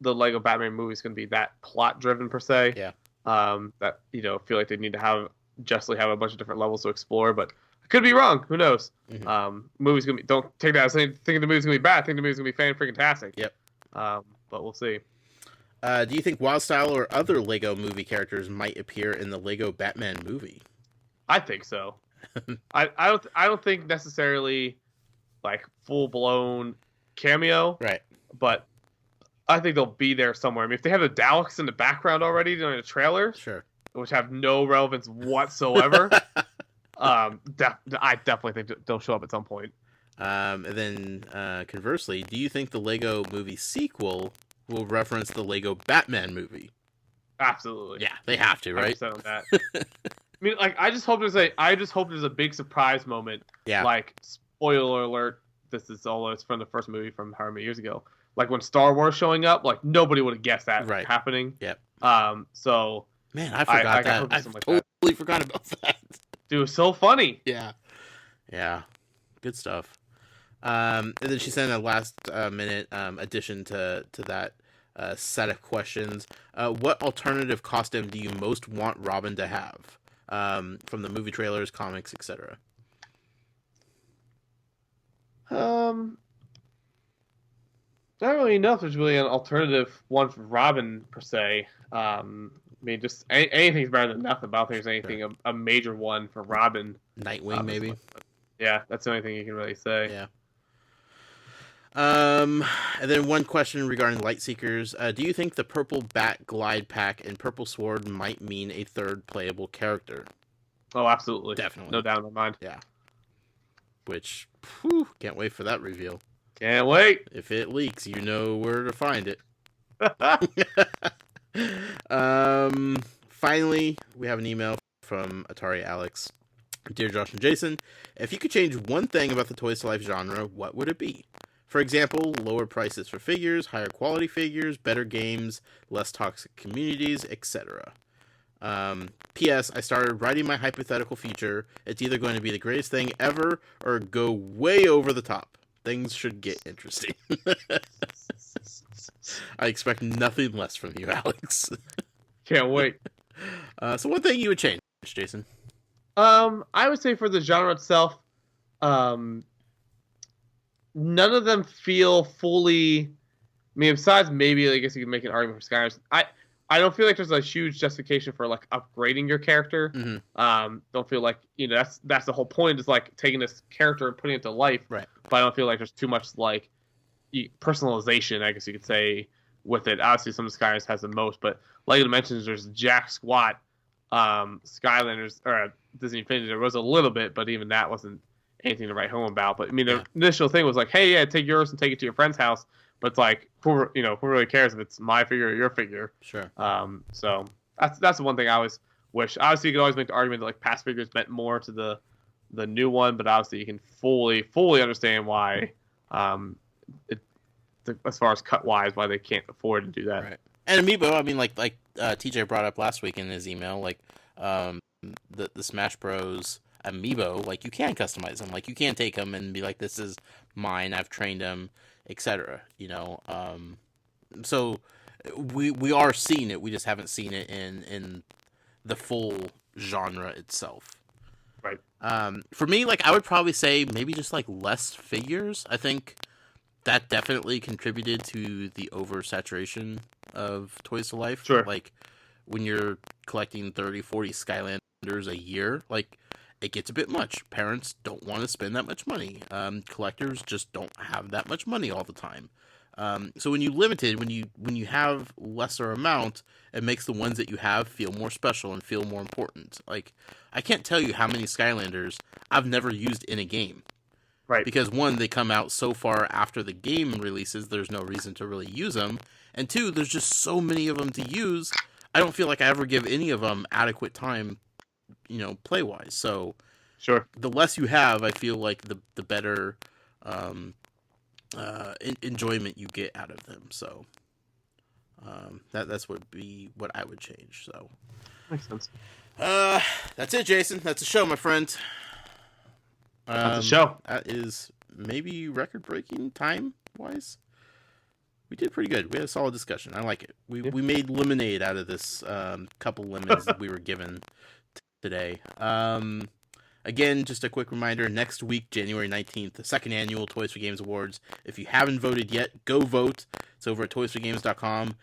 the Lego Batman movie is going to be that plot driven per se. Yeah. That feel like they need to have a bunch of different levels to explore, but I could be wrong. Who knows? Mm-hmm. Movie's gonna be. Don't take that as thinking the movie's gonna be bad. I think the movie's gonna be fan-freaking-tastic. Yep. But we'll see. Do you think Wildstyle or other Lego movie characters might appear in the Lego Batman movie? I think so. I don't think necessarily like full-blown cameo. Right. But I think they'll be there somewhere. I mean, if they have the Daleks in the background already during the trailer, sure, which have no relevance whatsoever, I definitely think they'll show up at some point. And then conversely, do you think the Lego movie sequel will reference the Lego Batman movie? Absolutely. Yeah, they have to, right? On that. I mean, like, I just hope there's a big surprise moment. Yeah. Like, spoiler alert, it's from the first movie from however many years ago. Like when Star Wars showing up, like nobody would have guessed that happening. Yep. So man, I forgot that. I totally forgot about that. Dude, it was so funny. Yeah. Yeah. Good stuff. And then she sent a last minute addition to that set of questions. What alternative costume do you most want Robin to have? From the movie trailers, comics, etc. I don't really know if there's really an alternative one for Robin per se. I mean, just anything's better than nothing. But I don't think there's anything a major one for Robin. Nightwing, maybe. Yeah, that's the only thing you can really say. Yeah. And then one question regarding Lightseekers. Do you think the purple bat glide pack and purple sword might mean a third playable character? Oh, absolutely. Definitely. No doubt in my mind. Yeah. Which, can't wait for that reveal. Can't wait. If it leaks, you know where to find it. finally, we have an email from Atari Alex. Dear Josh and Jason, if you could change one thing about the Toys to Life genre, what would it be? For example, lower prices for figures, higher quality figures, better games, less toxic communities, etc. P.S. I started writing my hypothetical future. It's either going to be the greatest thing ever or go way over the top. Things should get interesting. I expect nothing less from you, Alex. Can't wait. So one thing you would change, Jason? I would say for the genre itself, none of them feel fully. I mean, besides maybe I guess you could make an argument for Skylanders. I don't feel like there's a huge justification for like upgrading your character. Mm-hmm. Don't feel like that's the whole point is like taking this character and putting it to life. Right. But I don't feel like there's too much like personalization, I guess you could say, with it. Obviously, some of Skylanders has the most, but like you mentioned, there's Jack Squat, Skylanders or Disney Infinity. There was a little bit, but even that wasn't anything to write home about. But I mean, the initial thing was like, hey, yeah, take yours and take it to your friend's house. But it's like, who really cares if it's my figure or your figure? Sure. So that's the one thing I always wish. Obviously, you could always make the argument that like past figures meant more to the new one, but obviously you can fully understand why, as far as cut wise, why they can't afford to do that. Right. And Amiibo, I mean, like TJ brought up last week in his email, like the Smash Bros. Amiibo, like you can customize them, like you can take them and be like, this is mine, I've trained them, etc. So we are seeing it. We just haven't seen it in the full genre itself. Right. For me, like I would probably say maybe just like less figures. I think that definitely contributed to the oversaturation of Toys to Life. Sure. Like when you're collecting 30, 40 Skylanders a year, like it gets a bit much. Parents don't want to spend that much money. Collectors just don't have that much money all the time. So when you have lesser amount, it makes the ones that you have feel more special and feel more important. Like I can't tell you how many Skylanders I've never used in a game. Right. Because one, they come out so far after the game releases, there's no reason to really use them. And two, there's just so many of them to use. I don't feel like I ever give any of them adequate time, play-wise. So sure, the less you have, I feel like the better enjoyment you get out of them. So that's what I would change. So makes sense. That's it, Jason. That's a show, my friend. That's a show. That is maybe record-breaking time-wise. We did pretty good. We had a solid discussion. I like it. We made lemonade out of this couple lemons that we were given today. Again, just a quick reminder, next week, January 19th, the second annual Toys for Games Awards. If you haven't voted yet, go vote. It's over at toysforgames.com.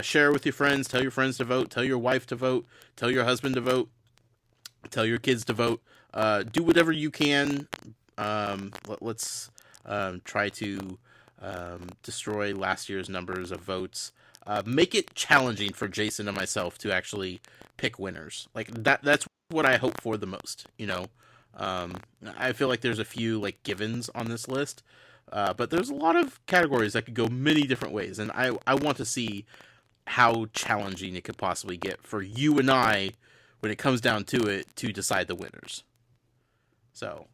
Share with your friends. Tell your friends to vote. Tell your wife to vote. Tell your husband to vote. Tell your kids to vote. Do whatever you can. Let's try to destroy last year's numbers of votes. Make it challenging for Jason and myself to actually pick winners. Like that's what I hope for the most. I feel like there's a few like givens on this list, but there's a lot of categories that could go many different ways, and I want to see how challenging it could possibly get for you and I when it comes down to it to decide the winners. So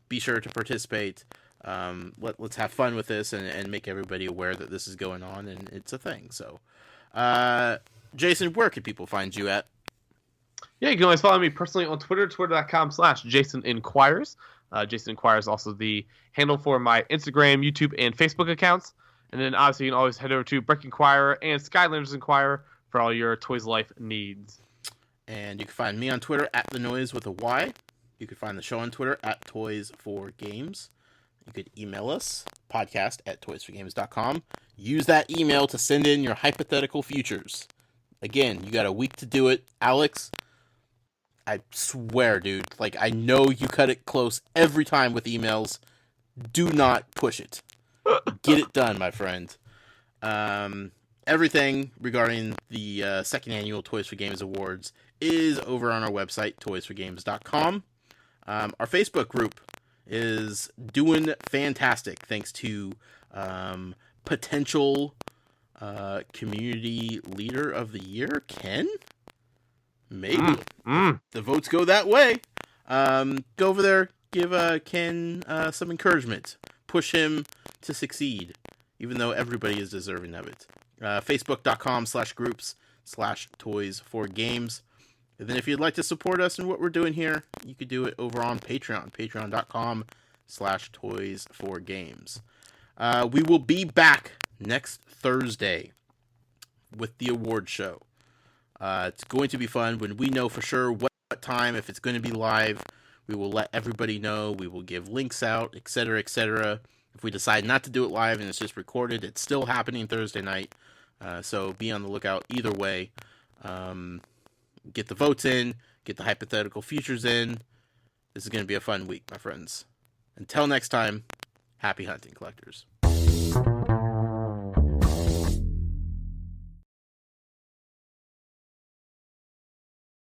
be sure to participate. Let's have fun with this and make everybody aware that this is going on and it's a thing. So, Jason, where can people find you at? Yeah, you can always follow me personally on Twitter, twitter.com/JasonInquires. Jason Inquires is also the handle for my Instagram, YouTube, and Facebook accounts. And then obviously you can always head over to Break Inquirer and Skylanders Inquirer for all your Toys Life needs. And you can find me on Twitter at The Noise with a Y. You can find the show on Twitter at Toys4Games. You could email us, podcast@toysforgames.com. Use that email to send in your hypothetical futures. Again, you got a week to do it. Alex, I swear, dude, like I know you cut it close every time with emails. Do not push it. Get it done, my friend. Everything regarding the second annual Toys for Games Awards is over on our website, toysforgames.com. Our Facebook group is doing fantastic thanks to potential community leader of the year, Ken. Maybe. The votes go that way. Go over there, give Ken some encouragement. Push him to succeed, even though everybody is deserving of it. Facebook.com/groups/toys4games. And then if you'd like to support us in what we're doing here, you could do it over on Patreon. Patreon.com/toys4games. We will be back next Thursday with the award show. It's going to be fun when we know for sure what time, if it's going to be live. We will let everybody know. We will give links out, etc., etc. If we decide not to do it live and it's just recorded, it's still happening Thursday night. So be on the lookout either way. Get the votes in. Get the hypothetical futures in. This is going to be a fun week, my friends. Until next time, happy hunting, collectors.